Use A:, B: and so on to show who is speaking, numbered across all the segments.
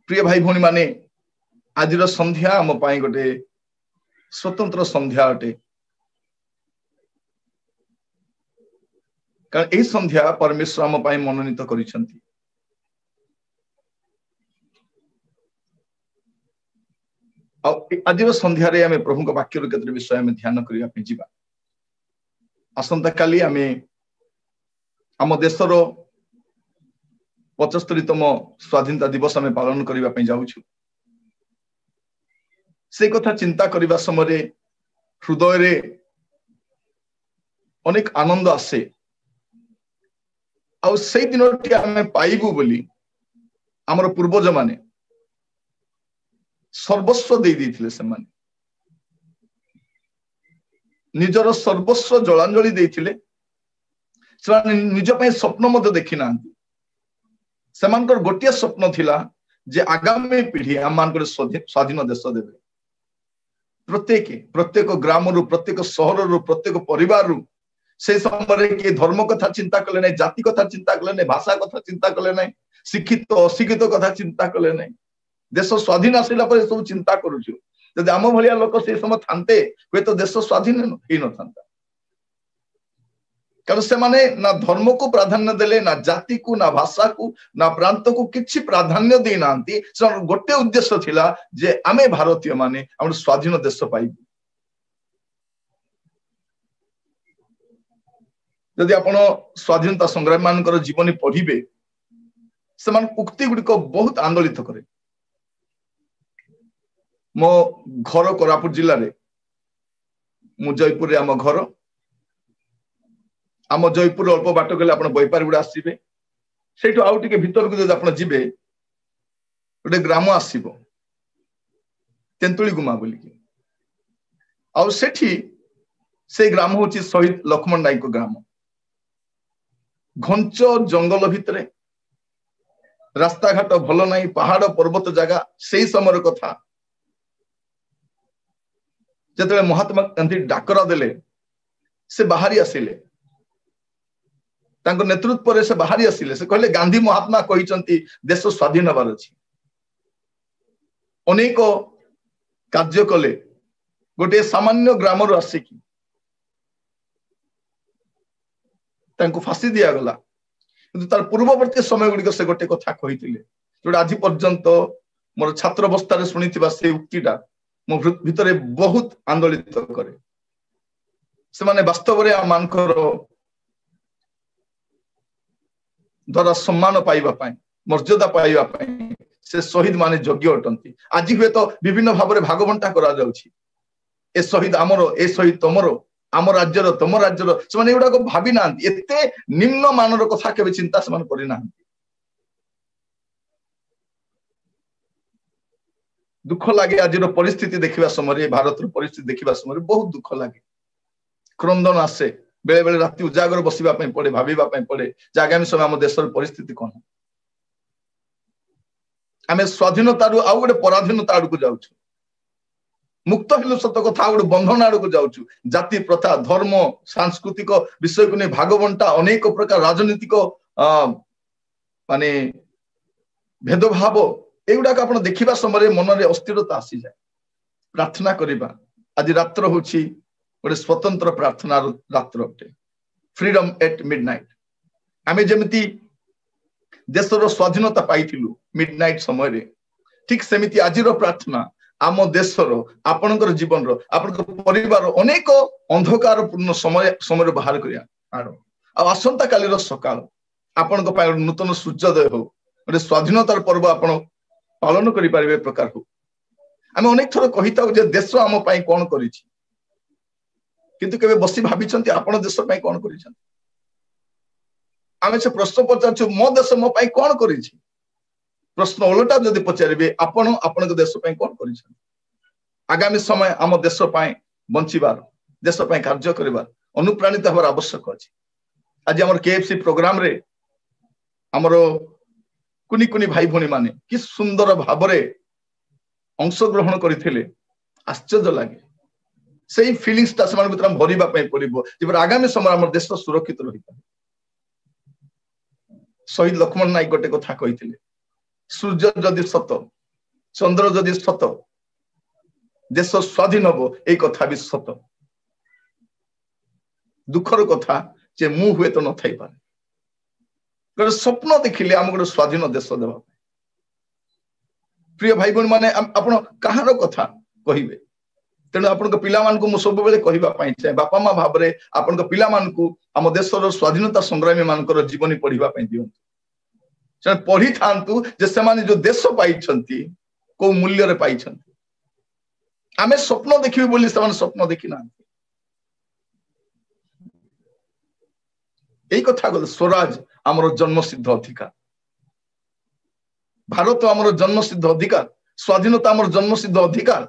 A: प्रिय भाई भौणी माने आज संध्या आम गोटे स्वतंत्र संध्या अटे कारण यही संध्या परमेश्वर आम मनोनीत करिसेंती। आज संध्या रे आमे प्रभु वाक्य केते विषय आमे ध्यान करिया पे जिबा। आसंता काली आमे आम देशर 75तम स्वाधीनता दिवस आमे पालन करिवा पे जाउछु। से कथा चिंता करिवा समय हृदय रे अनेक आनंद आसे। आ से दिनटी आमे पाइबु बोली हमर पूर्वज माने सर्वस्व दे देथिले। से माने निजर सर्वस्व जलांजलि देथिले। से निज पे स्वप्न मध्य देखि नांती। सेमानकर गोटिया स्वप्न थिला जे आगामी पीढ़ी आम मानकर स्वाधीन देश देवे। प्रत्येक ग्राम रु प्रत्येक सहर रु प्रत्येक परिवार रु से समय किए धर्म कथा चिंता कले नहीं, जाति कथा चिंता कले नहीं, भाषा कथा चिंता कले नहीं, शिक्षित अशिक्षित कथा चिंता कले नहीं। देश स्वाधीन आसला पर सब चिंता करूछु। जदि आम भलिया लोक से समय थांते हुए तो देश स्वाधीन ही न थांता। कारण से माने ना धर्म को प्राधान्य देले, ना जाति को, ना भाषा को, ना प्रांत को किछि प्राधान्य दे नांती। गोटे उद्देश्य थिला जे आमे भारतीय माने हमर स्वाधीन देश पाइबु। यदि आपण स्वाधीनता संग्राम मानकर जीवनी पढ़िबे समान उक्ति गुड़िक बहुत आंदोलित करे। मो घर कोरापुट जिल्ला रे, मु जयपुर रे आम घर। आम जयपुर अल्प बाट गले आपण बैपारगुड़ा आसीबे। सेठो आउ टिके भीतर को जदि आपण जिबे गोटे ग्राम आसीबो तेंतुली गुमा बोली कि। आउ सेठी से ग्राम होची शहीद लक्ष्मण नायक ग्राम। घंच जंगल भितरे रास्ता घाट भल नहीं, पहाड़ पर्वत जगह। से समय कथा जतले महात्मा गांधी डाकरा देले से बाहरी आसिले। तांको नेतृत्व रे से बाहरी आसिले। से कहले गांधी महात्मा कहिसंती देश स्वाधीन हबार अछि। अनेक कार्य कले। गोटे सामान्य ग्राम रु आसिकी तांको फांसी दिया गला। किंतु तार पूर्ववर्ती समय गुड़िक से गोटे कथा कहिथिले जोटा आज पर्यंत मोर छात्र अवस्था रे सुनिथिबा से उक्तिटा मो भितरे बहुत आंदोलित करे। से माने वास्तव रे मानकर द्वारा सम्मान पाइबा पाई, मर्यादा पाइबा पाई से शहीद माने योग्य अटंती। आज हुए तो विभिन्न भाव में भागबंटा करा जाउछि। ए शहीद आमरो, ए शहीद तमरो, आम राज्यर तम राज्यर। से माने एगुडा को भाबी नांती। एते निम्न मानर कथा केबे चिंता से माने करि नांती। दुख लगे आज परिस्थिति देखा समय, भारत परिस्थिति देखा समय बहुत दुख लगे। क्रंदन आसे। बेले बेले राति उजागर बसिबा पड़े, भाविबा पड़े जे आगामी समय आम देशर परिस्थिति कौन। आम स्वाधीनता आउ गोटे पराधीनता आड़ को जाउछु। मुक्त हेलु सत कथा गोटे बंधन आड़ को जाउछु। जाति प्रथा, धर्म, सांस्कृतिक विषय को नहीं भागबंटा, अनेक प्रकार राजनीतिक माने भेदभाव एगुड़ाक आप देखा समय मन में अस्थिरता आसी जाए। प्रार्थना करवा। आज रात्र हूँ गोटे स्वतंत्र प्रार्थना रात्र अटे, फ्रीडम एट मिडनाइट। आमे जेमिति देशर स्वाधीनता पाइथिलु मिडनाइट समय रे, ठीक सेमिति आजिर प्रार्थना आम देशर, आपणकर जीवन, आपणकर परिवार अनेक अंधकारपूर्ण समय बाहर करिया आड़। आसंता कालीर सकाळ आपणक पय नूतन सूर्योदय हो, गोटे स्वाधीनतार पर्व आपण पालन करि पारिबे प्रकार हो। आमे अनेक थर कहिताउ जे देश आम पय कोन करिछि, किंतु केबे बसी भाबिछन्ति आपण देश पय कोन करिछन्ति। आमे से प्रश्न पचारछु मो देश मो पय कोन करिछि। प्रश्न उल्टा जदि पचारिबे आपण आपणक देश पय कोन करिछन्ति। आगामी समय आम देश पय बंचिबार, देश पय कार्य करिबार, अनुप्राणित हबार आवश्यक अछि। आज हमर केएफसी प्रोग्राम रे हमरो कुनी कुनी भाई भणी माने कि सुंदर भावरे अंशग्रहण करथिले। आश्चर्य लगे। से फिलिंग्स ता समान भीतर भरिबा पय पड़िबो जे आगामी समय हमर देश सुरक्षित रहि पारे। शहीद लक्ष्मण नायक गोटे कथा कहिथिले, सूर्य जदि सत चंद्र जदि सत देश स्वाधीन हम यही कथा भी सत दुखर कथा जे मु हुए तो न थई पारे गोटे स्वप्न देखिले आम गोटे स्वाधीन देश देवा प्रिय भाई बहन माने आपण कहार कथा कहिबे तेणु आपण पिला मान को सब बेले कहबा पई चाहे बापा मां भाव रे आपण पिला मान को आम देशर स्वाधीनता संग्रामी मानकर जीवनी पढ़िबा पई दियंतु से पढ़ी थांतु जे से माने जो देश पाइछंती को मूल्य रे पाइछंती आमे स्वप्न देखिबे बोली से माने स्वप्न देखि ना एई कथा गल स्वराज हमर जन्म सिद्ध अधिकार भारत हमर जन्म सिद्ध अधिकार स्वाधीनता हमर जन्म सिद्ध अधिकार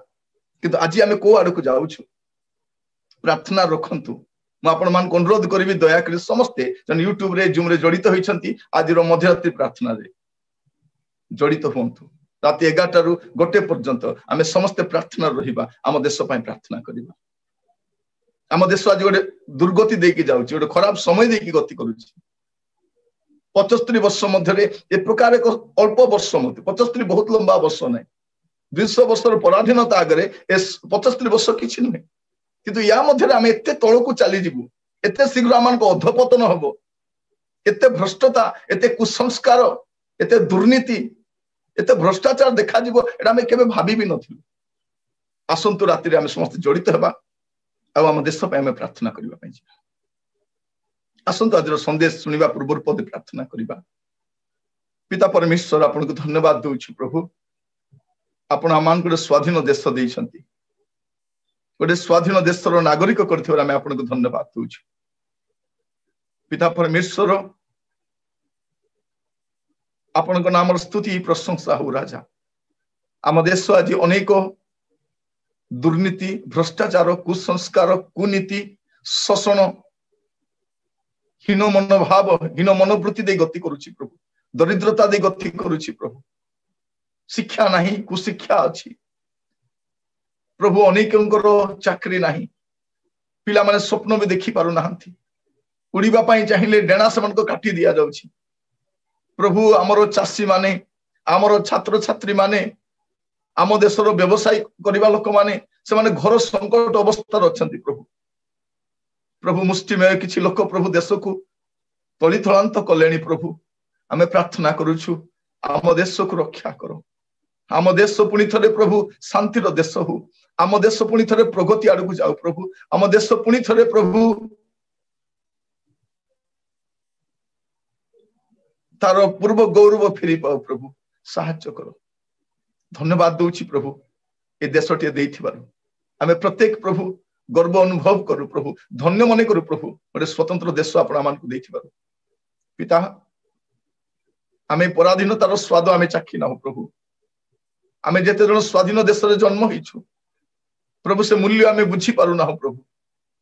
A: किंतु आज आमे को आड़ को जाउछु प्रार्थना रखंतु मु आपण मान अनुरोध करिवि दया करी समस्ते जन यूट्यूब रे जूम रे जड़ित होइछंती आज रो मध्यरात्रि प्रार्थना रे जड़ित होंतु राति 11 रु गोटे पर्यंत आमे समस्ते प्रार्थना रहिबा आम देश पय प्रार्थना करिबा आम देश आज गोटे दुर्गति देकी जाउछि गोटे खराब समय देकी गति करूछि 75 वर्ष मध्य ए प्रकार एक अल्प वर्ष मध्य 75 बहुत लंबा वर्ष नहीं 200 वर्षर पराधीनता आगे 75 वर्ष किसी नुहे किंतु या मध्य आम एत तल को चली जीवु एत शीघ्र आम अधपतन हम एत भ्रष्टता एत कुसंस्कार एत दुर्नीति एत भ्रष्टाचार देखा आम के भाभी भी नु आसतु राति आम समस्त जड़ित होगा आम देश आम प्रार्थना करने आसतु आज संदेश शुणा पूर्व पदे प्रार्थना करवा पिता परमेश्वर आपन को धन्यवाद दूची प्रभु आपण आमान गोटे स्वाधीन देश देइछंती गोटे स्वाधीन देशर नागरिक करथिबार आमे आपन को धन्यवाद दूची पिता परमेश्वर आपन को नामर स्तुति प्रशंसा हो राजा आम देश आज अनेक दुर्नीति भ्रष्टाचार कुसंस्कार कुनीति शोषण हीन मनोभाव हीन मनोवृत्ति दे गति करुछि प्रभु दरिद्रता दे गति करुछि प्रभु शिक्षा नहीं कुशिक्षा अच्छी प्रभु अनेकंकर चाकरी नहीं पिला माने स्वप्न भी देखि पारु नाहंती उड़ीबा पई चाहिए डेणा से काटी दिया जाउछि प्रभु आमर चाषी माने आमर छात्र छात्री माने आम देशर व्यवसाय करबा लोक माने से माने घर संकट अवस्था अछंती प्रभु प्रभु मुष्टिमेय किछि लोक प्रभु देश को तलिथलांत कलेनी प्रभु आमे प्रार्थना करूछु आम देश को रक्षा करो आम देश पुणी थे प्रभु शांतिर देश हो आम देश पुणी थे प्रगति आड़ को जाऊ प्रभु आम देश पुणी थे प्रभु तार पूर्व गौरव फेरी पाओ प्रभु साहाय्य करो धन्यवाद दूची प्रभु ए देशटे देइथिबारु आमे प्रत्येक प्रभु गर्व अनुभव करू प्रभु धन्य मन करू प्रभु गोटे स्वतंत्र देश आपण आमानकु देइथिबारु पिता आमे पराधीनतार स्वाद आमे चाखी ना प्रभु आमे जेते जन स्वाधीन देश रे जन्म होइछु प्रभु से मूल्य आमे बुझी पारु ना प्रभु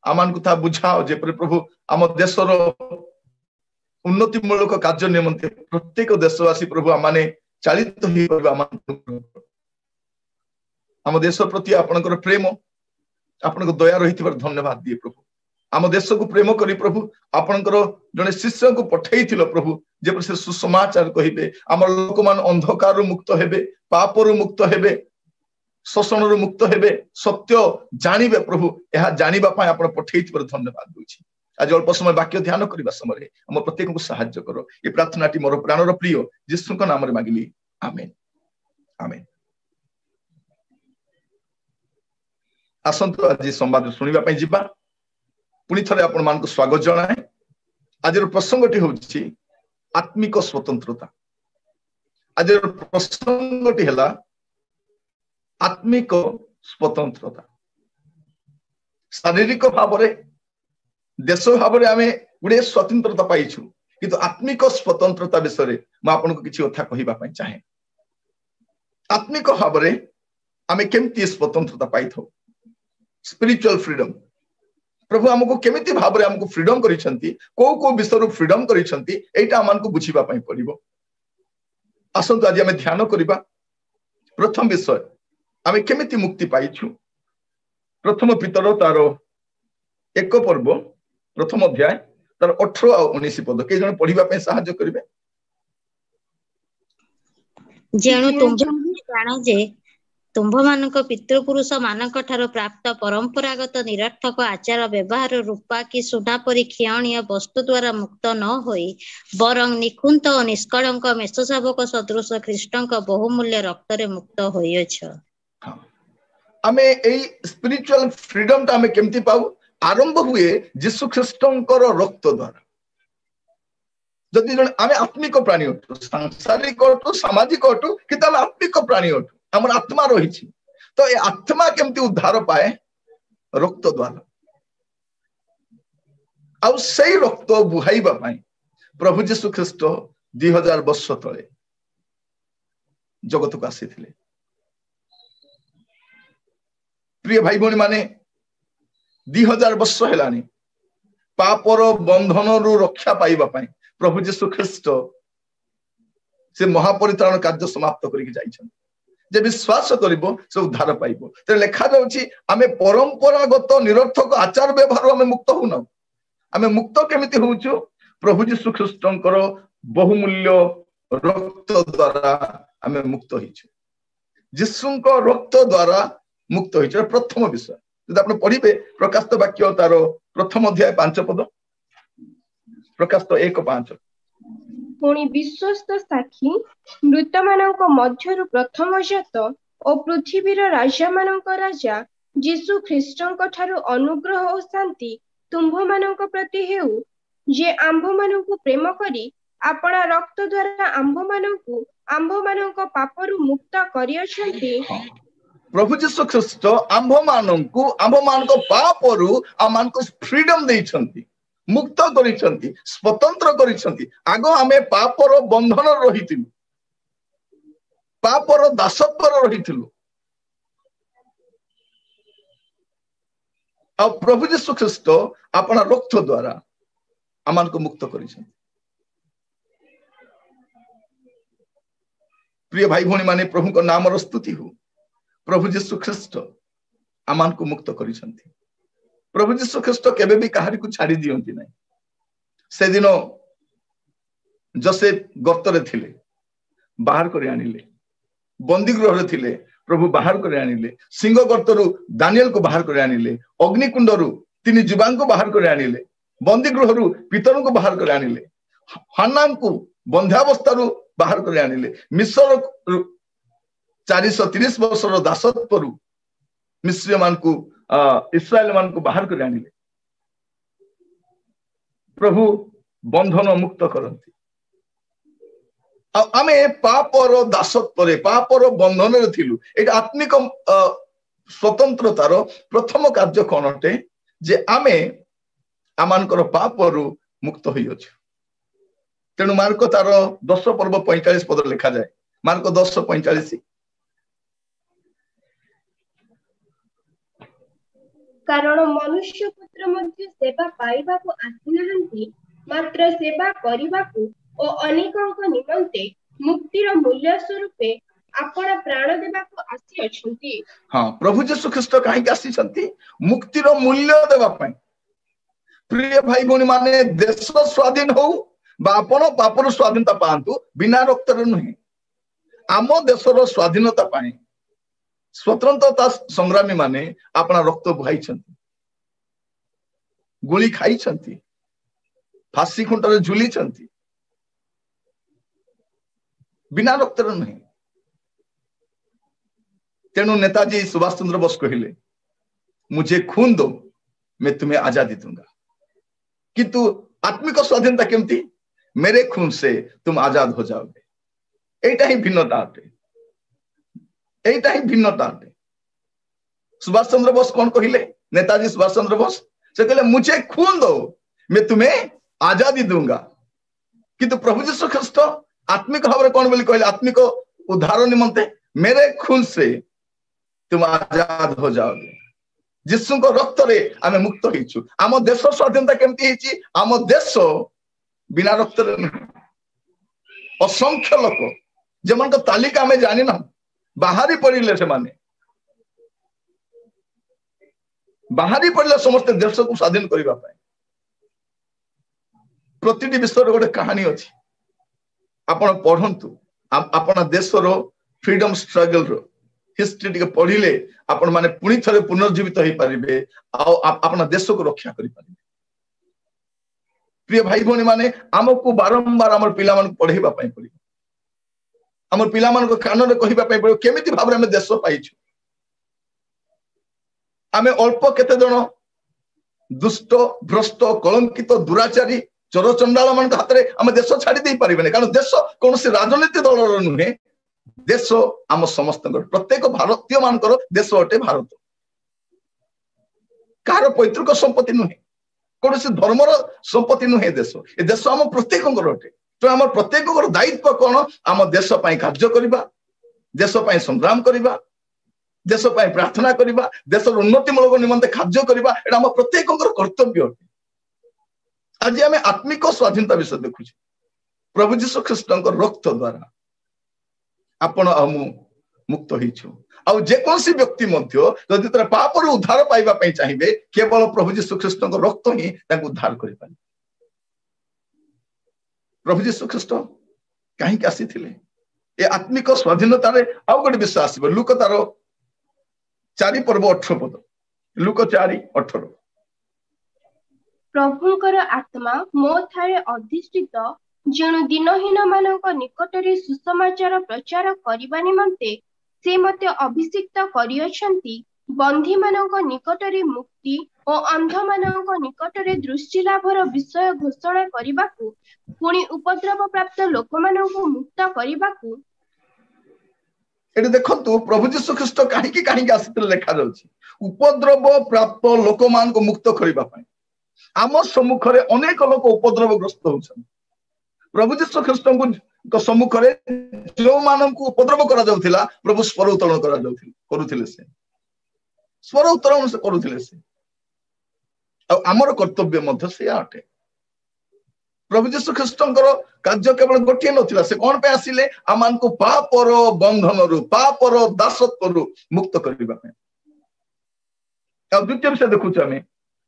A: आमानकु ता बुझाओ जे प्रभु आम देशर उन्नति मूलक कार्य निमंते प्रत्येक देशवासी प्रभु आमाने चालित होई परबा आम देश प्रति आपनकर प्रेम आपनको दया रही धन्यवाद दिए प्रभु आम देश को प्रेम करी प्रभु आपनकर जने शिष्य को पठाई प्रभु जे से सुसमाचार कहिबे आम लोक मान अंधकार मुक्त हेबे पाप मुक्त हेबे शोषण मुक्त हेबे सत्य जानिबे प्रभु यह जानिबा पय आपण पठाई धन्यवाद दूची आज अल्प समय वाक्य ध्यान करबा समय हम प्रत्येक को सहायता करो ये प्रार्थनाटी मोर प्राणर प्रिय यीशु का नाम रे मांगली आमेन आमेन आसंतु आज संवाद शुणा जीवा पुणी थे आपण मान स्वागत जनाए आज प्रसंगटी होची आत्मिक स्वतंत्रता आज प्रसंगटी है आत्मिक स्वतंत्रता शारीरिक भाव में देश भाव में आम गुड़े स्वतंत्रता पाइछु किंतु आत्मिक स्वतंत्रता विषय में मुझे आपको किसी कथा कहवाई चाहे आत्मिक भाव में आम केमती स्वतंत्रता पाई था स्पिरिचुअल फ्रीडम प्रभु आमको केमिति भाव में आमको फ्रीडम करिसेंती को विषय फ्रीडम करिसेंती एटा आमको बुझिबा पई पड़िबो आसंतु आज आम ध्यान करिबा प्रथम विषय आम केमिति मुक्ति पाइछु प्रथम पितर तार एक पर्व प्रथम अध्याय तार 18 और 19 पद के जण पढ़िबा पई सहायता करिवे
B: जेणु ଜାଣେ ଯେ ତୁମ୍ଭମାନଙ୍କ ପିତୃପୁରୁଷ ମାନଙ୍କ ଠାରୁ ପ୍ରାପ୍ତ ପରମ୍ପରାଗତ ନିରର୍ଥକ ଆଚାର ବ୍ୟବହାର ରୂପା କି ସୁନା ପରି କ୍ଷୟଣୀୟ ବସ୍ତୁ ଦ୍ୱାରା ମୁକ୍ତ ନ ହୋଇ ବରଂ ନିଖୁନ୍ତ ଓ ନିଷ୍କଳଙ୍କ ମେଷଶାବକ ସଦୃଶ ଖ୍ରୀଷ୍ଟଙ୍କ ବହୁମୂଲ୍ୟ ରକ୍ତରେ ମୁକ୍ତ ହୋଇଅଛ।
A: ଆମେ ଏଇ ସ୍ପିରିଚୁଆଲ ଫ୍ରିଡମ ଟା ଆମେ କେମିତି ପାଉ? ଆରମ୍ଭ ହୁଏ ଯୀଶୁ ଖ୍ରୀଷ୍ଟଙ୍କର ରକ୍ତ ଦ୍ୱାରା। ଯଦି ଜଣେ ଆମେ ଆତ୍ମିକ ପ୍ରାଣୀ ଅଟୁ, ସାଂସାରିକ ଅଟୁ, ସାମାଜିକ ଅଟୁ, କିନ୍ତୁ ଆମେ ଆତ୍ମିକ ପ୍ରାଣୀ ଅଟୁ, ଆମର ଆତ୍ମା ରହିଛି। ତ ଏ ଆତ୍ମା କେମିତି ଉଦ୍ଧାର ପାଏ? ରକ୍ତ ଦ୍ୱାରା। ଆଉ ସେଇ ରକ୍ତ ବୁହାଇବା ପାଇଁ ପ୍ରଭୁ ଯୀଶୁ ଖ୍ରୀଷ୍ଟ 2000 ବର୍ଷ ତଳେ ଜଗତକୁ ଆସିଥିଲେ। ପ୍ରିୟ ଭାଇ ଭଉଣୀ ମାନେ, 2000 ବର୍ଷ ହେଲାଣି ପାପର ବନ୍ଧନରୁ ରକ୍ଷା ପାଇବା ପାଇଁ ପ୍ରଭୁ ଯୀଶୁ ଖ୍ରୀଷ୍ଟ ସେ ମହାପରିତ୍ରାଣ କାର୍ଯ୍ୟ ସମାପ୍ତ କରିକି ଯାଇଛନ୍ତି। ଯେ ବିଶ୍ୱାସ କରିବ ସେ ଉଦ୍ଧାର ପାଇବ। ତେଣୁ ଲେଖାଯାଉଛି ଆମେ ପରମ୍ପରାଗତ ନିରର୍ଥକ ଆଚାର ବ୍ୟବହାରରୁ ଆମେ ମୁକ୍ତ ହଉନାହୁଁ। ଆମେ ମୁକ୍ତ କେମିତି ହଉଛୁ? ପ୍ରଭୁ ଯୀଶୁ ଖ୍ରୀଷ୍ଟଙ୍କର ବହୁମୂଲ୍ୟ ରକ୍ତ ଦ୍ୱାରା ଆମେ ମୁକ୍ତ ହେଇଛୁ। ଯୀଶୁଙ୍କ ରକ୍ତ ଦ୍ୱାରା ମୁକ୍ତ ହେଇଛୁ। ପ୍ରଥମ ବିଷୟ ଯଦି ଆପଣ ପଢିବେ ପ୍ରକାଶିତ ବାକ୍ୟ ତାର ପ୍ରଥମ ଅଧ୍ୟାୟ 5 ପଦ, ପ୍ରକାଶିତ 1:5।
C: ପୁଣି ବିଶ୍ୱସ୍ତ ସାକ୍ଷୀ, ମୃତମାନଙ୍କ ମଧ୍ୟରୁ ପ୍ରଥମ ଜାତ ଓ ପୃଥିବୀର ରାଜାମାନଙ୍କ ରାଜା ଯୀଶୁ ଖ୍ରୀଷ୍ଟଙ୍କ ଠାରୁ ଅନୁଗ୍ରହ ଓ ଶାନ୍ତି ତୁମ୍ଭମାନଙ୍କ ପ୍ରତି ହେଉ, ଯେ ଆମ୍ଭମାନଙ୍କୁ ପ୍ରେମ କରି ଆପଣା ରକ୍ତ ଦ୍ୱାରା ଆମ୍ଭମାନଙ୍କ ପାପରୁ ମୁକ୍ତ କରିଅଛନ୍ତି।
A: ପ୍ରଭୁ ଯୀଶୁ ଖ୍ରୀଷ୍ଟ ଆମ୍ଭମାନଙ୍କ ପାପରୁ ଆମମାନଙ୍କୁ ଫ୍ରିଡମ ଦେଇଛନ୍ତି, ମୁକ୍ତ କରିଛନ୍ତି, ସ୍ୱତନ୍ତ୍ର କରିଛନ୍ତି। ଆଗ ଆମେ ପାପର ବନ୍ଧନରେ ରହିଥିଲୁ, ପାପର ଦାସତ୍ୱରେ ରହିଥିଲୁ। ଆଉ ପ୍ରଭୁ ଯୀଶୁ ଖ୍ରୀଷ୍ଟ ଆପଣା ରକ୍ତ ଦ୍ୱାରା ଆମମାନଙ୍କୁ ମୁକ୍ତ କରିଛନ୍ତି। ପ୍ରିୟ ଭାଇ ଭଉଣୀ ମାନେ, ପ୍ରଭୁଙ୍କ ନାମର ସ୍ତୁତି ହଉ। ପ୍ରଭୁ ଯୀଶୁ ଖ୍ରୀଷ୍ଟ ଆମମାନଙ୍କୁ ମୁକ୍ତ କରିଛନ୍ତି। ପ୍ରଭୁ ଯୀଶୁ ଖ୍ରୀଷ୍ଟ କେବେ ବି କାହାରିକୁ ଛାଡି ଦିଅନ୍ତି ନାହିଁ। ସେଦିନ ଯୋସେଫ ଗର୍ତ୍ତରେ ଥିଲେ, ବାହାର କରି ଆଣିଲେ। ବନ୍ଦୀ ଗୃହରେ ଥିଲେ, ପ୍ରଭୁ ବାହାର କରି ଆଣିଲେ। ସିଂହ ଗର୍ତ୍ତରୁ ଦାନିଏଲକୁ ବାହାର କରି ଆଣିଲେ। ଅଗ୍ନିକୁଣ୍ଡରୁ 3 ଯୁବାଙ୍କୁ ବାହାର କରି ଆଣିଲେ। ବନ୍ଦୀ ଗୃହରୁ ପିତରଙ୍କୁ ବାହାର କରି ଆଣିଲେ। ହାନ୍ନାଙ୍କୁ ବନ୍ଧ୍ୟାବସ୍ଥାରୁ ବାହାର କରି ଆଣିଲେ। ମିଶ୍ର 430 ବର୍ଷର ଦାସତ୍ୱରୁ ମିଶ୍ର ମାନଙ୍କୁ ଇସ୍ରାଏଲ ମାନଙ୍କୁ ବାହାର କରି ଆଣିଲେ। ପ୍ରଭୁ ବନ୍ଧନ ମୁକ୍ତ କରନ୍ତି। ଆଉ ଆମେ ପାପର ଦାସତ୍ୱରେ, ପାପର ବନ୍ଧନରେ ଥିଲୁ। ଏଇଟା ଆତ୍ମିକ ସ୍ୱତନ୍ତ୍ରତାର ପ୍ରଥମ କାର୍ଯ୍ୟ କଣ ଅଟେ? ଯେ ଆମେ ଆମମାନଙ୍କର ପାପରୁ ମୁକ୍ତ ହୋଇଅଛୁ। ତେଣୁ ମାର୍କ ତାର 10 ପର୍ବ 45 ପଦରେ ଲେଖାଯାଏ। ମାର୍କ 10:45।
C: କାରଣ ମନୁଷ୍ୟ ପୁତ୍ର ମଧ୍ୟ ସେବା ପାଇବାକୁ ଆସିନାହାନ୍ତି, ମାତ୍ର ସେବା କରିବାକୁ ଓ ଅନେକଙ୍କ ନିମନ୍ତେ ମୁକ୍ତିର ମୂଲ୍ୟ ସ୍ୱରୂପେ ଆପଣା ପ୍ରାଣ ଦେବାକୁ ଆସିଅଛନ୍ତି।
A: ହଁ, ପ୍ରଭୁ ଯୀଶୁ ଖ୍ରୀଷ୍ଟ କାହିଁକି ଆସିଛନ୍ତି? ମୁକ୍ତିର ମୂଲ୍ୟ ଦେବା ପାଇଁ। ପ୍ରିୟ ଭାଇ ଭଉଣୀ ମାନେ, ଦେଶ ସ୍ୱାଧୀନ ହଉ ବା ଆପଣ ପାପରୁ ସ୍ୱାଧୀନତା ପାଆନ୍ତୁ, ବିନା ରକ୍ତରେ ନୁହେଁ। ଆମ ଦେଶର ସ୍ୱାଧୀନତା ପାଇଁ ସ୍ୱତନ୍ତ୍ରତା ସଂଗ୍ରାମୀ ମାନେ ଆପଣା ରକ୍ତ ବୁହାଇଛନ୍ତି, ଗୁଳି ଖାଇଛନ୍ତି, ଫାଶୀ ଖୁଣ୍ଟରେ ଝୁଲିଛନ୍ତି, ବିନା ରକ୍ତରେ ନୁହେଁ। ତେଣୁ ନେତାଜୀ ସୁଭାଷ ଚନ୍ଦ୍ର ବୋଷ କହିଲେ, मुझे खून दो मैं तुम्हें आजादी दूंगा। किंतु आत्मिक स्वाधीनता केमती? मेरे खून से तुम आजाद हो जाओगे। एटा ही भिन्नता अटे, एटा ही भिन्नता अटे। सुभाष चंद्र बोस कौन कहले? नेताजी सुभाष चंद्र बोस से कहले, मुझे खून दो मैं तुम्हें आजादी दूंगा। किंतु प्रभु यीशु ख्रीस्ट आत्मिक भाव कौन बोली कहले? आत्मिक उद्धार निमंते मेरे खून से तुम आजाद हो जाओगे। यीशु को रक्त रे आमे मुक्त होइछु। आम देश स्वाधीनता केमती हेछि? आम देश बिना रक्त रे नहीं। असंख्य लोक जेमन को तालिका आमे जानि ना, बाहरी पड़िले से माने बाहरी पड़िले समस्त देश को स्वाधीन करबा पाए। प्रतिटी विषय गोटे कहानी अछि, आपण पढ़ंतु। आपण देश रो फ्रीडम स्ट्रगल रो हिस्ट्री टिके पढ़िले आपण माने पुणी थरे पुनर्जीवित हो पारिबे अपना देश को रक्षा करि पारिबे। प्रिय भाई भौणी माने हमको बारंबार हमर पिला मन पढ़ेबा पई पड़ी हमर पिला मन को कान रे कहिबा पई पड़ी केमिति भाबरे हम देश पाइछु। आमे अल्प केते जण दुष्ट भ्रष्ट कलंकित दुराचारी चोर चंडाल मान हाथ में आम देश छाड़ी दे पारे कारण देश कौन राजनीति दल नुहे देश आम समस्त प्रत्येक भारतीय मान देश अटे भारत कहार पैतृक संपत्ति नुहे कौन धर्मर संपत्ति नुहे देश ए देश आम प्रत्येक अटे तो आम प्रत्येक दायित्व कौन आम देश कार्य करवा देश संग्राम करवा देश प्रार्थना करवा देश उन्नतिमूलक निमंते कार्य करवा एटा आम प्रत्येक कर्तव्य अटे। आज आम आत्मिक स्वाधीनता विषय देखु प्रभु जीशु ख्रीष्ट रक्त द्वारा आपण मुक्त हो जेकोसी व्यक्ति जदि तर पाप उद्धार पाइबा चाहिए केवल प्रभु जीशु ख्रीष्ट रक्त ही उद्धार कर पारे। प्रभु जीशु ख्रीष्ट कहीं आसी ये आत्मिक स्वाधीनता आउ गोटे विषय आस लुक तार 4 पर्व 18 पद लुक 4:18
C: प्रभुंकर आत्मा मो थारे अधिष्ठित जेणु दिनहीन मानक निकटरे सुसमाचार प्रचार करिबा निमंते से मते अभिषिक्त करियछंती बंधी मानक निकटरे मुक्ति और अंध मानक निकटरे दृष्टि लाभर विषय घोषणा करिबाकू पुणी उपद्रव प्राप्त लोक मानक मुक्त करिबाकू।
A: एटे देखंतु प्रभु जीशु ख्रीष्ट काहे आसितले लेखा जाउछि उपद्रव प्राप्त लोक मान को मुक्त करिबा पई आम सम्मुख में अनेक लोक उपद्रवग्रस्त होछन। प्रभु जीशु ख्रीष्ट को सम्मुख में जो मान को उपद्रव करा जाउथिला प्रभु स्वर उत्तोलन करा जाउथिले करूथिले से स्वर उत्तोलन से करूथिले से आमर कर्तव्य मध्य से अटे। प्रभु जीशु ख्रीष्ट कार्य केवल गोटे नथिला से कोन पे आसिले आमान को पापर बंधन रु पापर दासत्व रु मुक्त करिबा पे। आ द्वितीय विषय देखुछ हमें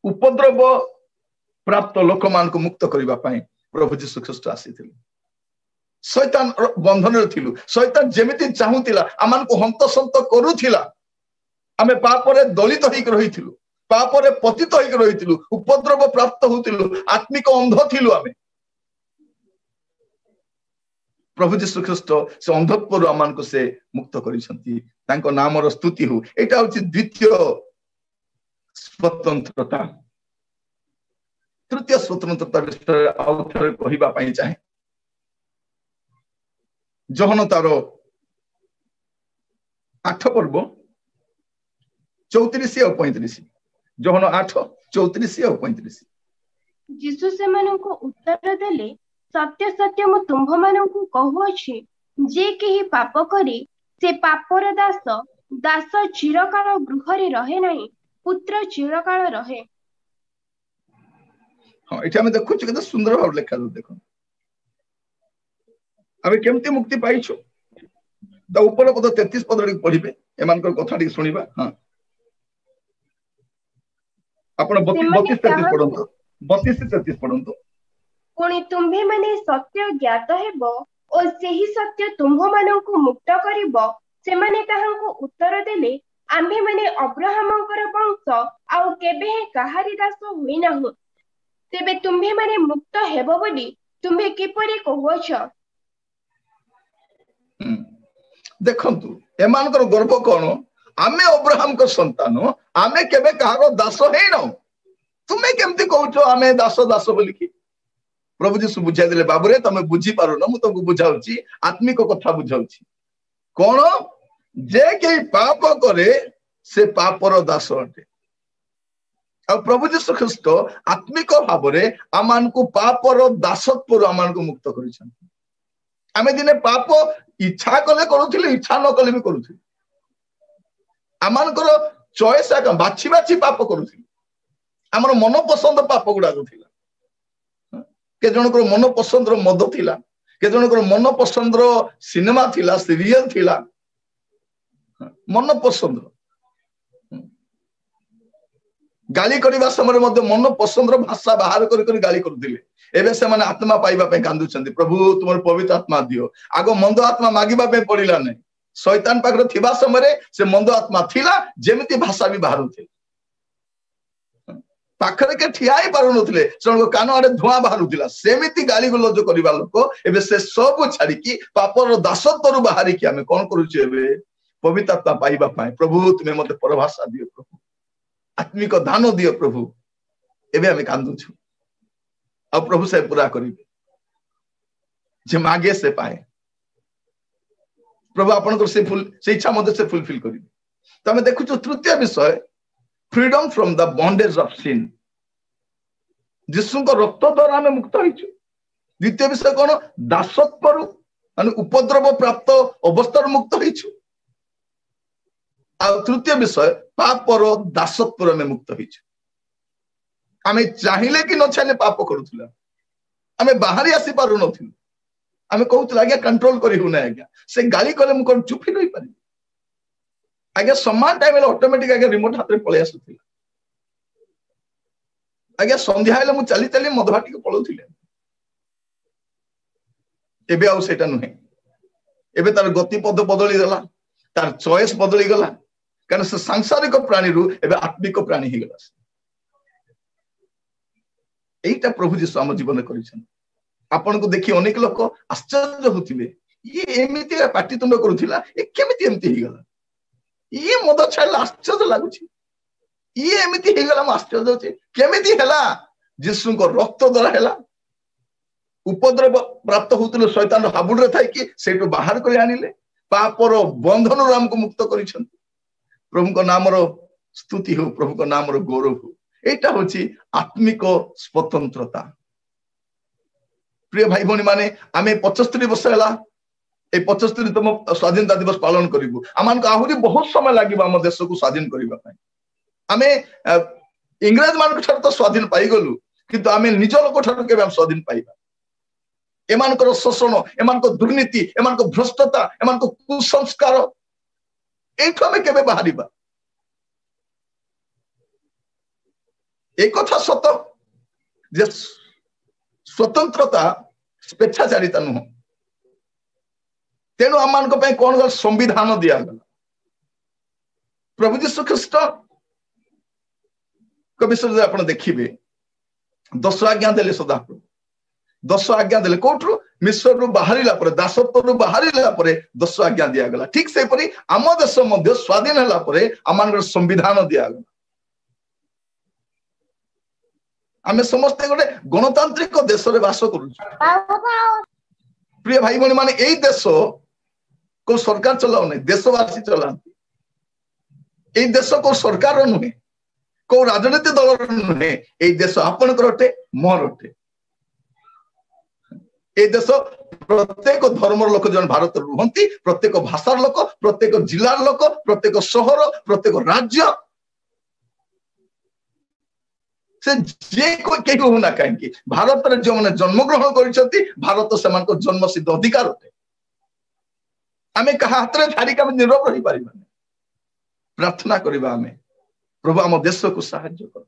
A: उपद्रव प्राप्त लोक मान को मुक्त करिबा पई प्रभु जीशु ख्रीष्ट आसीथिले। शैतान बंधन रे थिलु शैतान जेमिति चाहुतिला आमान को हंतसंत करूथिला आमे पाप रे दलित होइक रहिथिलु पाप रे पतित होइक रहिथिलु उपद्रव प्राप्त होतिलु आत्मिक अंध थिलु आमे प्रभु जीशु ख्रीष्ट से अंधत्व आमान को से मुक्त करिसंती तांको नामर स्तुति हो। एटा होछि द्वितीय स्वतंत्रता। तृतीय स्वतंत्रता विषय आउ थरे कहिबा पई चाहे जोहन तार 8 पर्व 34 और 35 जोहन 8 34 और 35
C: जीसु से माननको उत्तर देले सत्य सत्य मु तुम्भ माननको कहूछि जे केही पाप करी से पापर दास चिरकाल गृह रे रहे नहीं पुत्र चिरकाल रहे।
A: हाँ एटा हम देखु केते सुंदर भाव लेखा देखो आबे केमती मुक्ति पाइछु द ऊपर पद 33 पद रे पढिबे एमान को कथा डी सुनिबा। हां आपण 32 33 पढंतो 32 33 पढंतो
C: पुणी तुम्भे माने सत्य ज्ञात हेबो और सेही सत्य तुम्भ माननको मुक्त करिबो। से माने ताहांको उत्तर देले आम्भे माने अब्राहमकर वंश आउ केबे काहारी दास होई नाहु तेबे तुम्भे माने मुक्त हेबो बोली तुम्भे किपरि कहउछ।
A: देखंतु एमानकर गर्व कोन आमे अब्राहम को संतान आमे केबे कहारो दास हेनो तुमे केमती कहउछ आमे दास दास बोली कि प्रभु जीशु बुझाई देले बाबुरे तमे बुझी पारो न मु तुमको बुझाउची आत्मिक कथा बुझाउची कोन जे के पाप करे से पापर दास अटे। और प्रभु जीशु ख्रीष्ट आत्मिक भाव में आमान को पापर दासत्व आमान को मुक्त करिसन। आमे दिने पाप इच्छा कले करूथिले इच्छा न कले भी करूथिले आमानकर चॉइस आका बाछि बाछि पाप करूथिले हमर मन पसंद पाप गुडा थिला के जनकर मन पसंद मद थिला के जनकर मन पसंद सिनेमा थिला सीरियल थिला मन पसंद गाली करबा समय मध्य मन पसंद भाषा बाहर कर गाली करुथिले एबे से माने आत्मा पाइबा पे कांदुचंती प्रभु तुमर पवित्र आत्मा दियो आगो मंद आत्मा मागिबा पे पड़िला नै शैतान पाखरे थिबा समय से मंद आत्मा थिला जेमिति भाषा भी बाहरुथिला पाखरे के ठिया ही पारु नथिले से कान आड़े धुआं बाहरुथिला सेमिति गाली गुलज करबा लोक एबे से सब छाड़ी की पापर दासत्वरु बाहरी की आमे कोन करूछु एबे पवित्र आत्मा पाइबा पाए प्रभु तुमे मते परभाषा दियो प्रभु आत्मिक दान दियो प्रभु एबे आमे कांदुछु अब प्रभु से पूरा करिबे जे मागे से पाए प्रभु आपन को से फुल से इच्छा मते से फुलफिल करिबे तो हमें देखु तृतीय विषय freedom from the bondage of sin यीशु को रक्त द्वारा हमें मुक्त होइछु द्वितीय विषय कोन दासत्व माने उपद्रव प्राप्त अवस्था मुक्त होइछु आ तृतीय विषय पाप और दासत्व हमें मुक्त होइछु हमें चाहिए कि न चाहिए पाप करूला हमें बाहरी आसी पारु नथिलु हमें कहूला आज्ञा कंट्रोल करी हुना आज्ञा से गाली कले मु कोन चुपी रही पारि आज्ञा समान टाइम ऑटोमेटिक आज्ञा रिमोट हाथ में पळे आसुथिला आज्ञा संध्या हेले मु चली चली मधुहाटी को पळौथिले एबे आउ सेटा नुहे एबे तार गति पद बदली गला तार चॉइस बदली गला कारण से सांसारिक प्राणी रु एबे आत्मिक प्राणी ही गला एटा प्रभु जीसु हम जीवन करिसन आपन को देखि अनेक लोक आश्चर्य होथिबे ये एमिति पाटितुंड करूथिला ए केमिति एमिति ही गला ये मद छाड़ आश्चर्य लागुछि ये एमिति ही गला आश्चर्य होछि केमिति हला जीसु को रक्त द्वारा हला उपद्रव प्राप्त होतलो शैतान हाबुड़ रे थाई कि सेटु बाहर कर आनिले पापर बंधन रो हमको मुक्त करिसन प्रभु को नाम रो स्तुति हो प्रभु को नाम रो गौरव हो एटा होछि आत्मिक स्वतंत्रता प्रिय भाई भौणी माने आमे 75 वर्ष हला ए 75तम स्वाधीनता दिवस पालन करिबु आमान को आहुरी बहुत समय लागिबा हम देश को स्वाधीन करिबा पय आमे इंग्रज मान को छर तो स्वाधीन पाई गलु किंतु आमे निज लोक छर के हम स्वाधीन पाइबा एमान को शोषण एमान को दुर्नीति एमान को भ्रष्टता एमान को कुसंस्कार एठो आमे केबे बाहरिबा एक कथा सत जे स्वतंत्रता स्वेच्छाचारिता नुह तेणु आम मान कौन संविधान दिया गला प्रभु जीशु ख्रीस्ट को विषय आप देखिए 10 आज्ञा देले सदा प्रभु 10 आज्ञा देले कोठरु मिस्र रु बाहरिला परे दासत्व रु बाहरिला परे 10 आज्ञा दिया गला ठीक से परी आम देश मध्य स्वाधीन हला परे आम संविधान दिया गला आमे समस्त गोटे गणतांत्रिक देश रे वास करू प्रिय भाई भौणी माने एई देश को सरकार चलाओ नहीं देशवासी चलाती एई देश को सरकार नुहे को राजनीति दल नुहे एई देश आपनकर अटे मोर अटे ए देश प्रत्येक धर्म लोक जन भारत रुहंती प्रत्येक भाषार लोक प्रत्येक जिलार लोक प्रत्येक शहर प्रत्येक राज्य से जे कोई केही होना कहीं भारत रे जो माने जन्म ग्रहण करिसंती भारत समान को जन्म सिद्ध अधिकार होते आमे कहा हाथ रे धारी का निरव रही परिबाने प्रार्थना करिबा आमे प्रभु हम देश को सहायता कर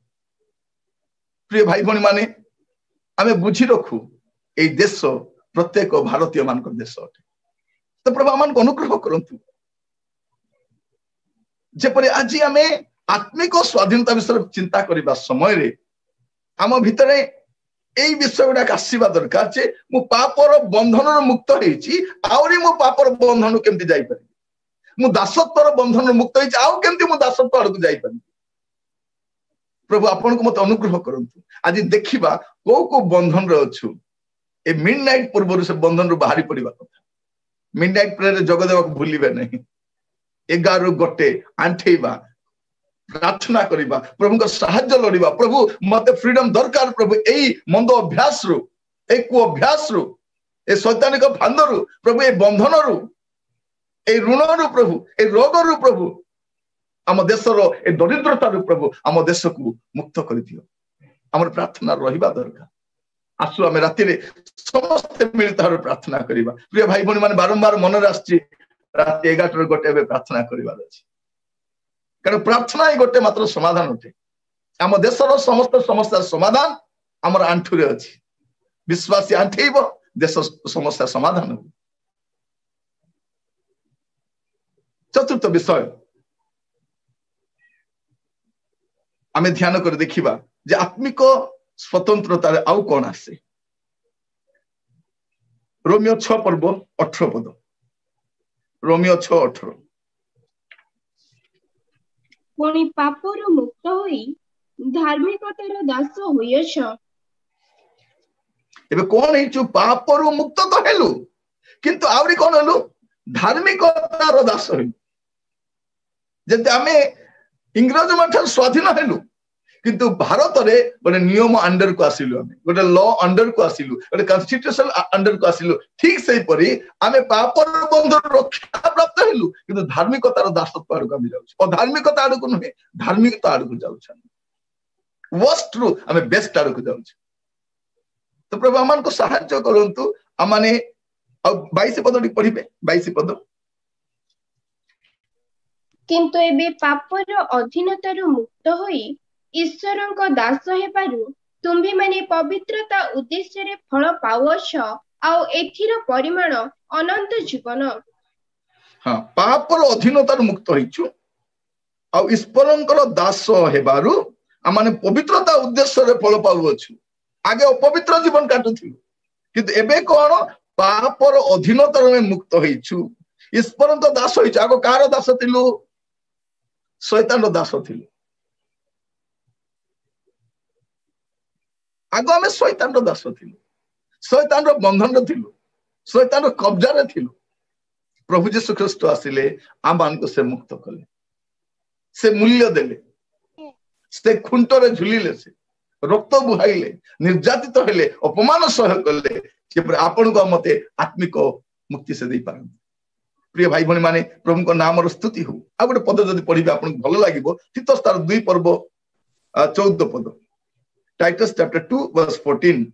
A: प्रिय भाई भौणी माने आमे बुझी रखू ए देश प्रत्येक भारतीय मान को देश होते तो प्रभु आमान को अनुग्रह करंतु जेपरि आज आमे आत्मिक स्वाधीनता विषय चिंता करबा समय रे आम भितरे एई विषय गुडा आसीबा दरकार जे मु पापर बंधन मुक्त होईची आउरी मु पापर बंधन केमति जाई पारि मु दासत्वर बंधन मुक्त होईची आउ केमति मु दासत्व आड़ को जाई पारि प्रभु आपन को मत अनुग्रह करंतु आज देखिबा को बंधन रे अछु ए मिडनाइट पूर्व से बंधन रु बाहरी पड़िबा कथा मिडनाइट प्रेयर रे जग देवा को भूलिबे नहीं 11 गोटे आंठेबा प्रार्थना करिबा प्रभु को सहायता लड़िबा प्रभु मते फ्रीडम दरकार प्रभु एई मंद अभ्यास रु ए को अभ्यास रु ए शैतानिक फांद रु प्रभु ए बंधन रु ए ऋण रु प्रभु ए रोग रु प्रभु आम देश रो ए दरिद्रता रु प्रभु आम देश को मुक्त कर दियो हमर प्रार्थना रहिबा दरकार आसु आमे राति रे समस्त मिलता प्रार्थना करिबा प्रिय भाई भौणी माने बारंबार मन रे आछि राति 11 गोटे बे प्रार्थना करिबा अछि कारण प्रार्थना ही गोटे मात्र समाधान होते आम देशर समस्त समस्या समाधान आमर आंठुरे अछि विश्वासी आंठेइब देश समस्या समाधान हो चतुर्थ विषय आमे ध्यान कर देखिबा जे आत्मिक स्वतंत्रता आउ कौन आसे। रोमियो 6 पर्व 18 पद, रोमियो 6:18।
C: पुणी पापर मुक्त होई धार्मिकतार दास होइछ।
A: एबे कौन है पापर मुक्त तो हेलु किंतु आवरी कौन हेलु धार्मिकतार दास हेलु। जदि आमे इंग्रज मान स्वाधीन हेलु किंतु भारत रे गोटे नियम अंडर को आसिलु, आमे गोटे लॉ अंडर को आसिलु, गोटे कॉन्स्टिट्यूशन अंडर को आसिलु। ठीक से परी आमे पापर बंध रक्षा प्राप्त हेलु किंतु धार्मिकतार दासत्व आड़ को आमे जाउछ। और धार्मिकता आड़ को नुहे, धार्मिकता आड़ को जाउछ। वर्स्ट रु आमे बेस्ट आड़ को जाउछ। तो प्रभु आमान को सहायता करंतु। आमाने 22 पद पढ़िबे, 22 पद।
C: किंतु एबे पापर अधीनतार मुक्त होई ईश्वरक दास हेबारु तुम्ही माने पवित्रता उद्देश्य रे फल पाउछ आउ एथिर परिमाण अनंत जीवन।
A: हां, पापर अधीनतार मुक्त होइछु आउ ईश्वरक दास हेबारु आमाने पवित्रता उद्देश्य रे फल पाउछु। आगे अपवित्र जीवन काटुथिलु किंतु एबे कोन पापर अधीनतार में मुक्त होइछु, ईश्वरक दास होइछु। आगो कार दास थिलु? शैतान दास थिलु। आगो आमे शैतान दास थिलु, शैतान बंधन थिलु, शैतान कब्जा रे थिलु। प्रभु यीशु ख्रीष्ट आसिले आमान को से मुक्त कले, से मूल्य देले, से खुंट रे झुलिले, से रक्त बुहाइले, निर्यातित हेले, अपमान सह कले जे आपन को मते आत्मिक मुक्ति से दे पारन। प्रिय भाई भणी माने प्रभु को नाम स्तुति हो। आ गोटे पद जदि पढ़िबे आपन भलो लागिबो, तीतस तार 2 पर्व 14 पद, टाइटस चैप्टर 2 वर्स 14।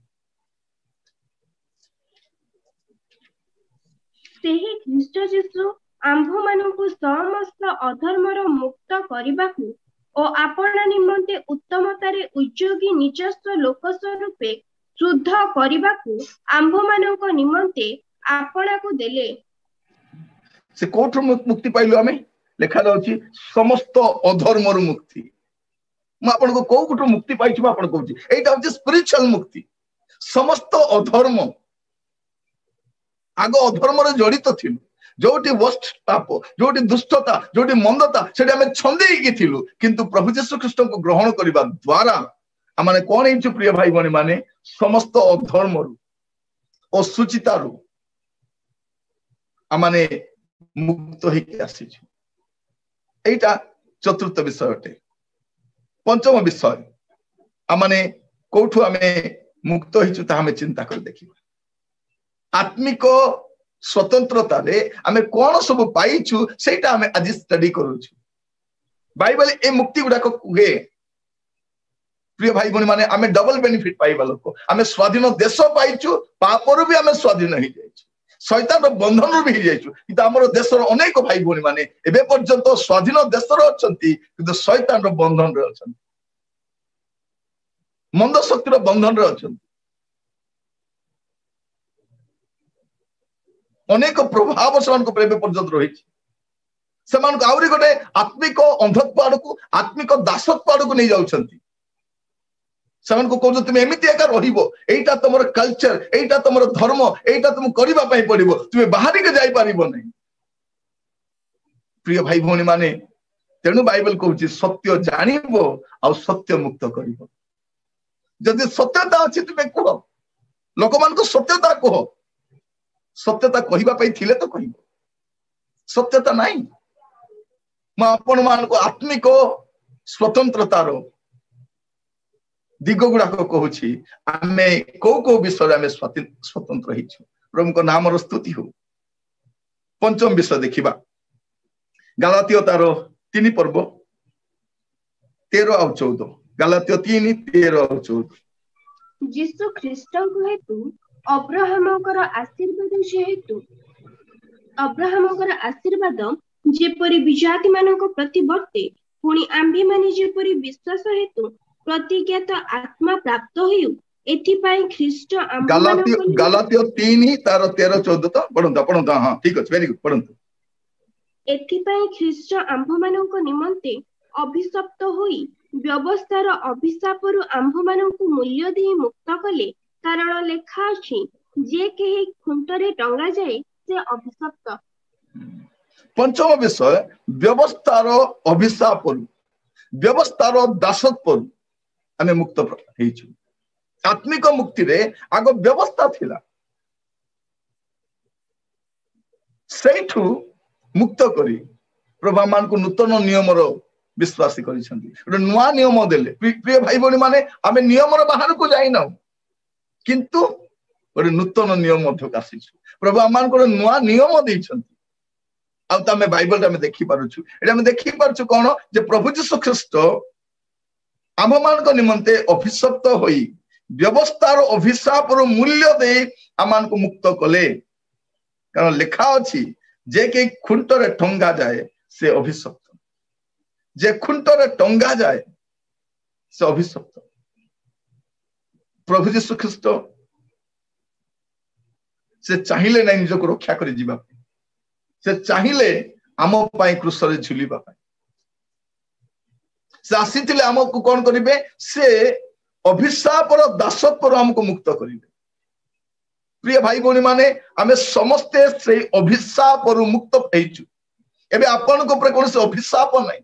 C: सेही ख्रीष्ट यीशु आंभ मानकु समस्त अधर्मर मुक्त करिबाकू ओ आपण निमंते उत्तमतारे उद्योगी निजस्व लोक स्वरूपे शुद्ध करिबाकू आंभ मानक निमंते आपणाकू देले।
A: से कोठर मुक्ति पाइलो आमे? लेखा जाउची समस्त अधर्मर मुक्ति। म आपन को कोठर मुक्ति पाइछि म आपन कहूची एटा होची स्पिरिचुअल मुक्ति। समस्त अधर्म, आगो अधर्म रे जड़ित थिलु, जोटी वर्स्ट पाप, जोटी दुष्टता, जोटी मंदता सेटा हमें छंदेई की थिलु किंतु प्रभु यीशु ख्रीष्ट को ग्रहण करिबा द्वारा आमाने कोन हेचु प्रिय भाई भणी माने समस्त अधर्मरु असुचितारु आमाने मुक्त होई आसीछु। एटा चतुर्थ विषय अटे। पंचम विषय आमाने कोठु आमे मुक्त होइछु ता हमें चिंता कर देखिबा। आत्मिक स्वतंत्रता रे आमे कोन सब पाइछु सेटा आमे आज स्टडी करूछु। बाइबल ए मुक्ति गुडा को कुहे प्रिय भाई भणी माने आमे डबल बेनिफिट पाइबा लोक। आमे स्वाधीन देश पाइछु, पापरु भी आमे स्वाधीन होई जाइछु, शैतान बंधन भी जाइछु। किंतु हमर देशर अनेक भाई भणी माने एबे पर्यंत स्वाधीन देशर अछंती किंतु शैतान बंधन रे अछंती, मंद शक्तिर बंधन रे अछंती। अनेक प्रभाव से पर्यंत रही से आउरी गोटे आत्मिक अंधत्व आड़क आत्मिक दासत्व आड़क नहीं जाउछंती। सेमान को कहू तुम एमती एका रहिबो, एटा तुमर कल्चर, एटा तुमर धर्म, एटा तुम करबा पई पड़िबो, तुमे बाहरी के जाई पारिबो नहीं। प्रिय भाई भौणी माने तेणु बाइबल कहूची सत्य जानिबो आ सत्य मुक्त करिबो। जदि सत्यता अछि तुमे कह, लोकमान को सत्यता कह, सत्यता कहिबा पई थिले तो कहिबो, सत्यता नहीं। म आपण मान को आत्मिक स्वतंत्रतार दिग गुड़ा को कहूची आमे को विषय आमे स्वतंत्र हिछु। प्रभु को नाम स्तुति हो। पंचम विषय देखिबा गलातियो तार 3 पर्व 13 और 14। गलातियो 3 13 और 14।
C: यीशु ख्रीष्टଙ୍କୁ हेतु अब्राहमଙ୍କର आशीर्वाद जेहेतु अब्राहमଙ୍କର आशीर्वाद जेपरि विजाति मानक प्रति वर्ते पुणी आम्भे माने जेपरि विश्वास हेतु प्रतिज्ञात आत्मा प्राप्त होयु एथिपाई ख्रीष्ट
A: गलातियो 3 तार 13 14 तो पढंता। हां ठीक अछि, वेरी गुड, पढंतु।
C: एथिपाई ख्रीष्ट आम्भमानंको निमंते अभिशप्त होई व्यवस्थार अभिशापरु आम्भमानंको मूल्य देई मुक्त कले, कारण लेखा अछि जे केही खुंटरे टंगा जाए से अभिशप्त।
A: पंचम विषय व्यवस्थार अभिशापरु व्यवस्थार दासत्वरु आमे मुक्त हेइछु। आत्मिक मुक्ति रे आगो व्यवस्था थिला, सेठु मुक्त करी प्रभु मान को नूतन नियम रो विश्वासी करिसंती। गोटे नुआ नियम देले। प्रिय भाई बहनी माने आमे नियम रो बाहर को जाई ना, किंतु गोटे नूतन नियम मध्य आसीछु। प्रभु आमान को नुआ नियम दैछंती। आ तमे बाइबल रे देखि पारुछु, एटा हम देखि पारुछु कोन जे प्रभु यीशु ख्रीष्ट आम मान को निमंते अभिशप्त होई व्यवस्थार अभिशाप रो मूल्य दे आमान को मुक्त कले, कारण लेखा अछि जे के खुंटरे टंगा जाए से अभिशप्त, जे खुंटरे टंगा जाए से अभिशप्त। प्रभु यीशु ख्रीष्ट से चाहिए ना निज को रक्षा कर जीवा, से चाहिए आम पाई क्रूसरे झुलिबा पाई, से आसीथिले हमको कौन करिवे, से अभिशाप और दासत्व हमको मुक्त करिवे। प्रिय भाई भौणी माने आमे समस्ते से अभिशाप और मुक्त हेइछु। एबे आपन को ऊपर कोन से अभिशाप नै,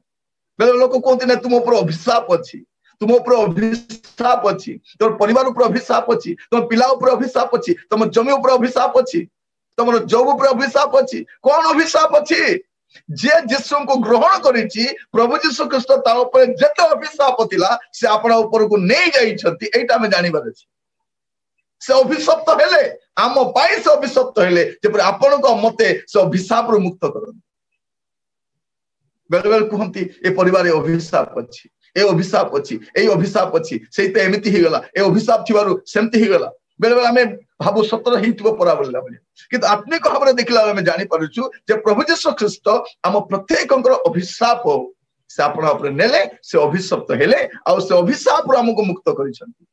A: बेले लोक कोंती नै तुम ऊपर अभिशाप अछि, तुम ऊपर अभिशाप अछि, तोर परिवार ऊपर अभिशाप अछि, तुम पिला ऊपर अभिशाप अछि, तुम जमी ऊपर अभिशाप अछि, तुम जॉब ऊपर अभिशाप अछि। कोन अभिशाप अछि? जे यीशु को ग्रहण करिछि प्रभु यीशु ख्रीष्ट ता ऊपर जते अभिशाप थिला से आपना ऊपर को नै जाई छथि, एटा में जानिबार अछि। से अभिशप्त हेले आम पाई, से अभिशप्त हेले जे आपन को मते से अभिशाप रो मुक्त करन। बेले बेले कहंती ए परिवार अभिशाप अछि, ए अभिशाप अछि, ए अभिशाप अछि, सेते एमिति हि गला, ए अभिशाप थिबारु सेमति हि गला। बेले बेले हमें भाबु सतर हितबो परा बोलला बोली, किंतु आत्मिक भाबरे देखला हमें जानि पारुछु जे प्रभु यीशु ख्रीष्ट हम प्रत्येकंकर अभिशाप से आपन ऊपर नेले, से अभिशप्त हेले आ से अभिशाप रो हमको मुक्त करिसंती।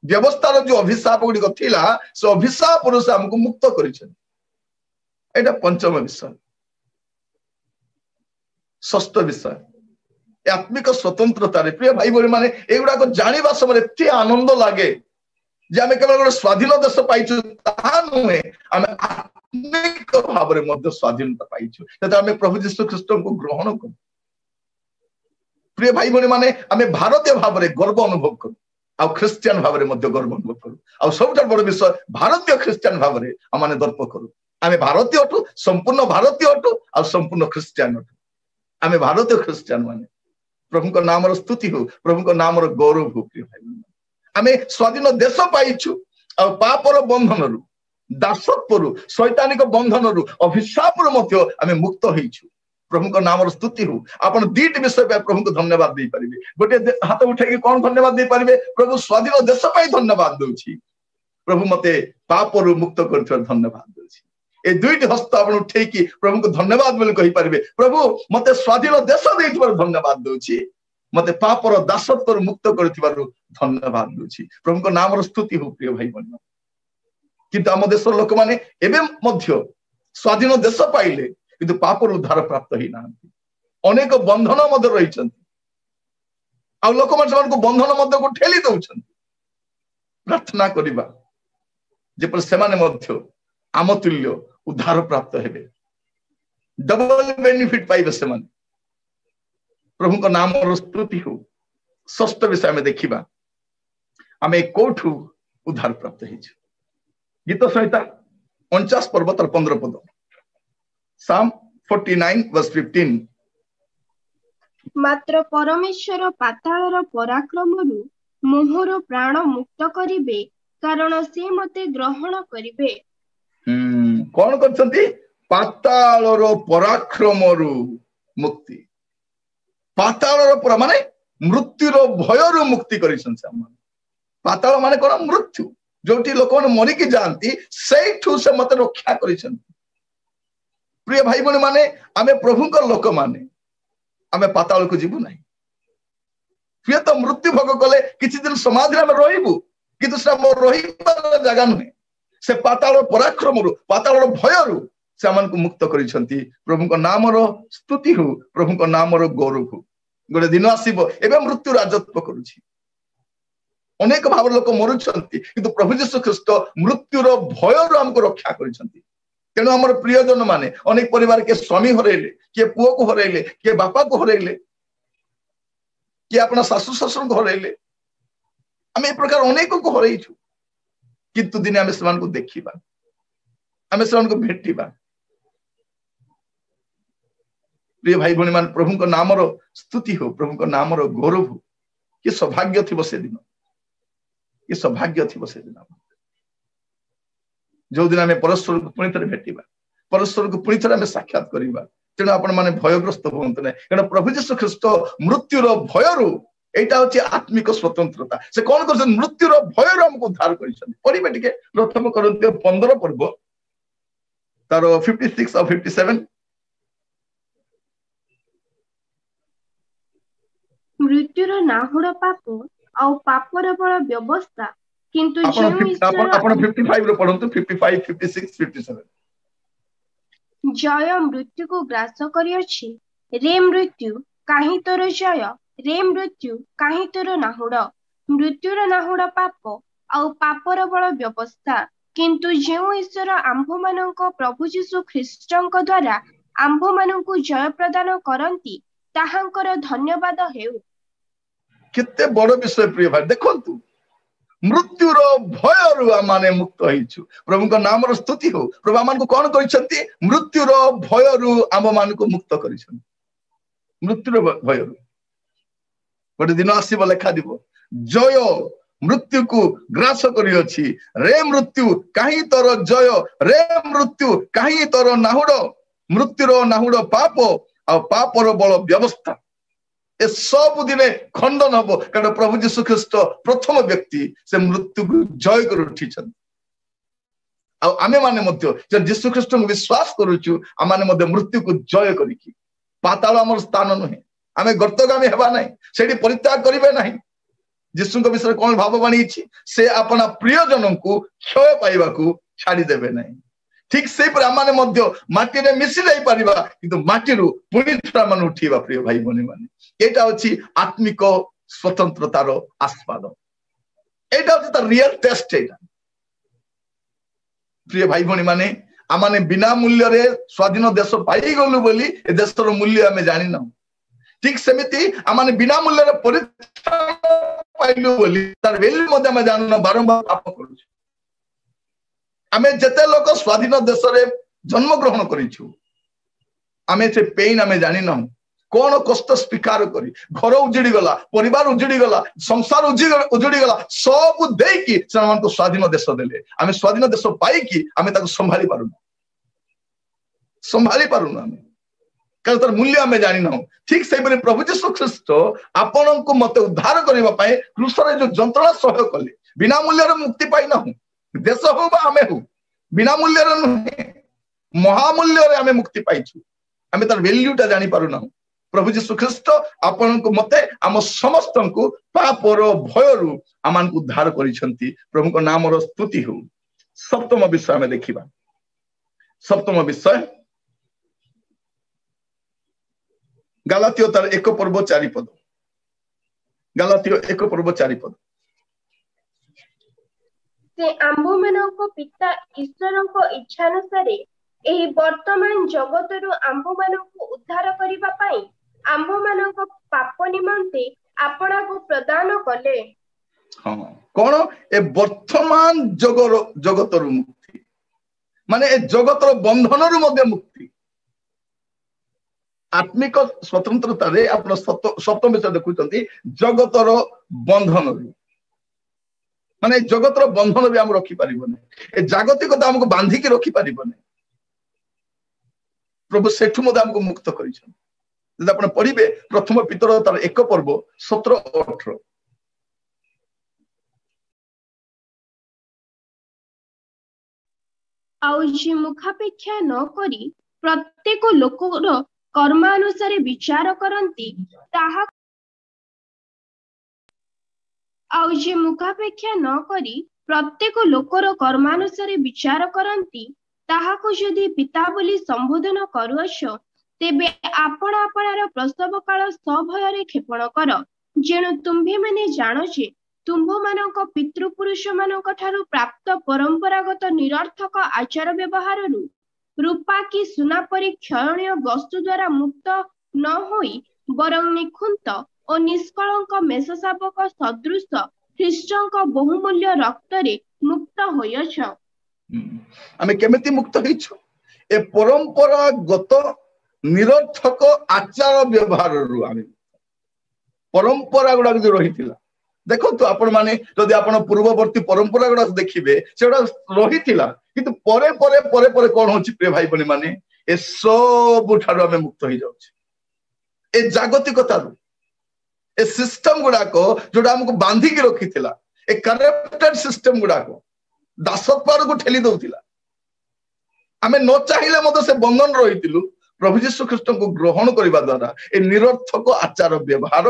A: व्यवस्थार जो अभिशाप गुडी थिला से अभिशाप रो से हमको मुक्त करिसंती। एटा पंचम विषय। षष्ठ विषय आत्मिक स्वतंत्रता। प्रिय भाई बहनी माने एगुडा को जानिबा समय एते आनंद लागे जे आमे केवल गोटे स्वाधीन देश पाइछु ता नुहे, आमे आत्मिक भाव रे मध्य स्वाधीनता पाइछु। तते आमे प्रभु यीशु ख्रीष्ट को ग्रहण करू। प्रिय भाई बहनी माने आमे भारतीय भाव रे गर्व अनुभव करू, आ ख्रिस्टियन भाव रे मध्य गर्व अनुभव करू। आ सबटा बड़ विषय भारतीय ख्रिस्टियन भाव रे आमाने दर्प करू। आमे भारतीय अटू, संपूर्ण भारतीय अटू, आ संपूर्ण ख्रिस्टियन अटू। आमे भारतीय ख्रिस्टियन माने प्रभु को नाम रो स्तुति हो, प्रभु को नाम रो गौरव हो। प्रिय भाई आमे स्वाधीन देश पाइछु, आ पापर बंधन रु, दासत्व रु, शैतानिक बंधन रु, अभिशाप रु मध्य आमे मुक्त हेइछु। प्रभु को नाम रो स्तुति हो। आपण दीट विषय पे प्रभु को धन्यवाद दे परिबे। गोटे हाथ उठे के कोन धन्यवाद दे परिबे? प्रभु स्वाधीन देश पाई धन्यवाद दोछि, प्रभु मते पाप रु मुक्त करथर धन्यवाद दोछि। ए दुईट हस्त आपण उठे की प्रभु को धन्यवाद बोली कहि परिबे, प्रभु मते स्वाधीन देश देइथबार धन्यवाद दोछि, मते पापर दासत्व मुक्त करथिबारु धन्यवाद दोछि। प्रभु को नाम रो स्तुति हो। प्रिय भाई बहन, किंतु आम देश लोक माने एबे मध्य स्वाधीन देश पाइले किंतु पापर उद्धार प्राप्त ही नांती, अनेक बंधन मध्य रहिछंती, आ लोक मान को बंधन मध्य को ठेली दउछंती। प्रार्थना करिबा जे पर सेमाने मध्य आम तुल्य उद्धार प्राप्त हेबे, डबल बेनिफिट पाइबे सेमाने। प्रभु को नाम रो स्तुति हो। षष्ठ विषय में देखिबा आमे कोठु उद्धार प्राप्त हेछु। गीत संहिता 49 पर्व 15 पद, साम 49 वर्स 15।
C: मात्र परमेश्वर पाताळर पराक्रमरु मोहर प्राण मुक्त करिवे, कारण से मते ग्रहण करिवे।
A: कौन करछंती? पाताळर पराक्रमरु मुक्ति। पाताळर पर माने मृत्युर भयरु मुक्ति करिसंस। पाताळ माने कोन? मृत्यु, जोटी लोक मरि की जानती सेठु से मते रक्षा करिसंती। प्रिय भाई बहन माने आमे प्रभु को लोक माने आमे पाताळ को जीवु नाही। फिर तो मृत्यु भोग कले किछि दिन समाधि में रहिबु, किंतु से मोर रहिबार जगह नुहे। से पाताळ पराक्रमरु, पाताळ भयरु से आमको मुक्त करिसंती प्रभु को नाम रो स्तुति हो प्रभु को नाम रो गौरव हो गोटे दिन आसीबो एबे मृत्यु राजत्व करूची अनेक भाव लोक मरुछंती किंतु प्रभु यीशु ख्रीष्ट मृत्युर भय रो हमको रक्षा करिसंती तेणु हमर प्रियजन माने अनेक परिवार के स्वामी हरैले के पुओ को हरैले के बापा को हरैले के अपना सासु ससुर को हरैले आम ए प्रकार अनेक को हरैछु किंतु दिने आम से देखा आम से भेटिबा प्रिय भाई भणी मान प्रभु को नाम रो स्तुति हो प्रभु को नाम रो गौरव हो कि सौभाग्य थी से दिन कि सौभाग्य थी से दिन जो दिन आम परस्पर को पुणी थे भेटिबा परस्पर को पुणी थे साक्षात करवा तेणु आपण मैंने भयग्रस्त हूँ ना कारण प्रभु यीशु ख्रीष्ट मृत्युर भयरू एटा होची आत्मिक स्वतंत्रता से कौन कर मृत्युर भयरू हमको उद्धार करें प्रथम करन्ती 15 पर्व तार 56 और 57
C: मृत्युर नाहुड़ पाप और पापर बल व्यवस्था किंतु
A: आपण 55 रो पढंतु 55 56 57
C: जय मृत्यु को ग्रास करियछि रे मृत्यु काहे तोर जय रे मृत्यु काहे तोर नाहुड़ मृत्युर नाहुड़ पाप और पापर बल व्यवस्था किंतु जेउ ईश्वर आंभ मानक प्रभु यीशु ख्रीष्टଙ୍କ द्वारा आंभ मानकु जय प्रदान करंती ताहांकर धन्यवाद हेउ
A: केते बड़ विषय प्रिय भाई देखंतु मृत्युर भयरु आमाने मुक्त होइछु प्रभु को नाम रो स्तुति हो प्रभु आमान को कोन करिसंती मृत्युर भयरु आम मान को मुक्त करिसंती मृत्युर भयरु गोटे दिन आसीबो लेखा दिबो जय मृत्यु को ग्रास करियछि रे मृत्यु काहे तोर जय रे मृत्यु काहे तोर नाहुड़ मृत्युर नाहुड़ पाप आ पापर बल व्यवस्था ए सब दिने खंडन हबो कारण प्रभु यीशु ख्रीष्ट प्रथम व्यक्ति से मृत्यु को जय कर उठिछन आ आमे माने मध्य जे यीशु ख्रीष्ट को विश्वास करूछु आ माने मध्य मृत्यु को जय करिकि पाताल हमर स्थान नहे आमे गर्तगामी हेबा नै सेठी परित्याग करिवे नै यीशु को विषय कोन भाववाणी छी से अपना प्रियजन को क्षय पाइबा को छाडी देबे नै ठीक से पर आमाने मध्य माटी रे मिसि जाई परिबा किंतु माटी रु पुनी थरा मन उठीबा प्रिय भाई बने माने एटा होची आत्मिक स्वतंत्रतार आस्वाद एटा होची त रियल टेस्ट एटा प्रिय भाई बने माने आमाने बिना मूल्य रे स्वाधीन देश पाई गलु बोली ए देशर मूल्य हमें जानि न ठीक सेमिति आमाने बिना मूल्य रे परित्राण पाइलु बोली तार वैल्यू मध्य हमें जानि न बारंबार पाप करू आमे जते लोक स्वाधीन देश रे जन्म ग्रहण करिछु आमे से पेन आमे जानि न कौन कष्ट स्वीकार करी घर उजड़ी गला परिवार उजड़ी गला संसार उजड़ी गला सब देकी से को स्वाधीन देश देले आमे स्वाधीन देश पाइकी आमे ताको संभाली पारुना आमे कारण तर मूल्य आमे जानि न ठीक से प्रभु यीशु ख्रीष्ट आपन को मते उद्धार करबा पाए क्रूस रे जो जंत्रणा सह कले बिना मूल्य रे मुक्ति पाई न देश हो बा आमे हो बिना मूल्य रे नहीं महामूल्य रे आमे मुक्ति पाइछु आमे तार वैल्यू ता जानि पारुना प्रभु यीशु ख्रीष्ट आपन को मते आम समस्त को पापर भयरु आमान को उद्धार करिसंती प्रभु को नाम रो स्तुति हो सप्तम विषय में देखिबा सप्तम विषय गलातियो तार 1 पर्व 4 पद गलातियो 1 पर्व 4 पद
C: से आंभ मानक पिता ईश्वरଙ୍କ इच्छा अनुसार एही वर्तमान जगतरु आंभ मानक उद्धार करिबा पई आंभ मानक पाप निमंते आपणा को प्रदान कले
A: हां कोन ए वर्तमान जगतरु मुक्ति माने ए जगतर बंधनरु मध्ये मुक्ति आत्मिक स्वतंत्रता रे आपण सप्तम विषय देखुचंती जगतर बंधनरु माने जगतर बंधन भी हम रखी परिबने ए जागतिकता हमको बांधी के रखी परिबने प्रभु सेठु मद हमको मुक्त करिछन जद आपण पढिबे प्रथम पितर तार 1 पर्व 17 18
C: आउ जे मुखापेक्षा न करी प्रत्येक लोकर कर्मानुसार विचार करंती ताहा आउ जे मुखापेक्षा न करी प्रत्येक लोकर कर्मानुसार विचार करंती ତାହାକୁ ଯଦି ପିତା ବୋଲି ସମ୍ବୋଧନ କରୁଅଛ, ତେବେ ଆପଣ ଆପଣାର ପ୍ରସବ କାଳ ସଭୟରେ କ୍ଷେପଣ କର, ଯେଣୁ ତୁମ୍ଭେମାନେ ଜାଣ ଯେ ତୁମ୍ଭମାନଙ୍କ ପିତୃପୁରୁଷ ମାନଙ୍କ ଠାରୁ ପ୍ରାପ୍ତ ପରମ୍ପରାଗତ ନିରର୍ଥକ ଆଚାର ବ୍ୟବହାରରୁ ରୂପା କି ସୁନା ପରି କ୍ଷୟଣୀୟ ବସ୍ତୁ ଦ୍ୱାରା ମୁକ୍ତ ନ ହୋଇ ବରଂ ନିଖୁନ୍ତ ଓ ନିଷ୍କଳଙ୍କ ମେଷଶାବକ ସଦୃଶ ଖ୍ରୀଷ୍ଟଙ୍କ ବହୁମୂଲ୍ୟ ରକ୍ତରେ ମୁକ୍ତ ହୋଇଅଛ।
A: ଆମେ କେମିତି ମୁକ୍ତ ହେଇଛୁ? ଏ ପରମ୍ପରାଗତ ନିରର୍ଥକ ଆଚାର ବ୍ୟବହାରରୁ ଆମେ ପରମ୍ପରା ଗୁଡାକ ଯୋଉ ରହିଥିଲା, ଦେଖନ୍ତୁ ଆପଣ ମାନେ ଯଦି ଆପଣ ପୂର୍ବବର୍ତ୍ତୀ ପରମ୍ପରା ଗୁଡାକ ଦେଖିବେ ସେଗୁଡା ରହିଥିଲା, କିନ୍ତୁ ପରେ ପରେ ପରେ ପରେ କଣ ହଉଛି ପ୍ରିୟ ଭାଇ ଭଉଣୀ ମାନେ, ଏସବୁ ଠାରୁ ଆମେ ମୁକ୍ତ ହେଇଯାଉଛେ। ଏ ଜାଗତିକତାରୁ, ଏ ସିଷ୍ଟମ ଗୁଡାକ ଯୋଉଟା ଆମକୁ ବାନ୍ଧିକି ରଖିଥିଲା, ଏ କରପ୍ଟେଡ ସିଷ୍ଟମ ଗୁଡାକ ଦାସତ୍ୱ ଆଡକୁ ଠେଲି ଦଉଥିଲା। ଆମେ ନ ଚାହିଁଲେ ମଧ୍ୟ ସେ ବନ୍ଧନ ରହିଥିଲୁ। ପ୍ରଭୁ ଯୀଶୁ ଖ୍ରୀଷ୍ଟଙ୍କୁ ଗ୍ରହଣ କରିବା ଦ୍ୱାରା ଏ ନିରର୍ଥକ ଆଚାର ବ୍ୟବହାର,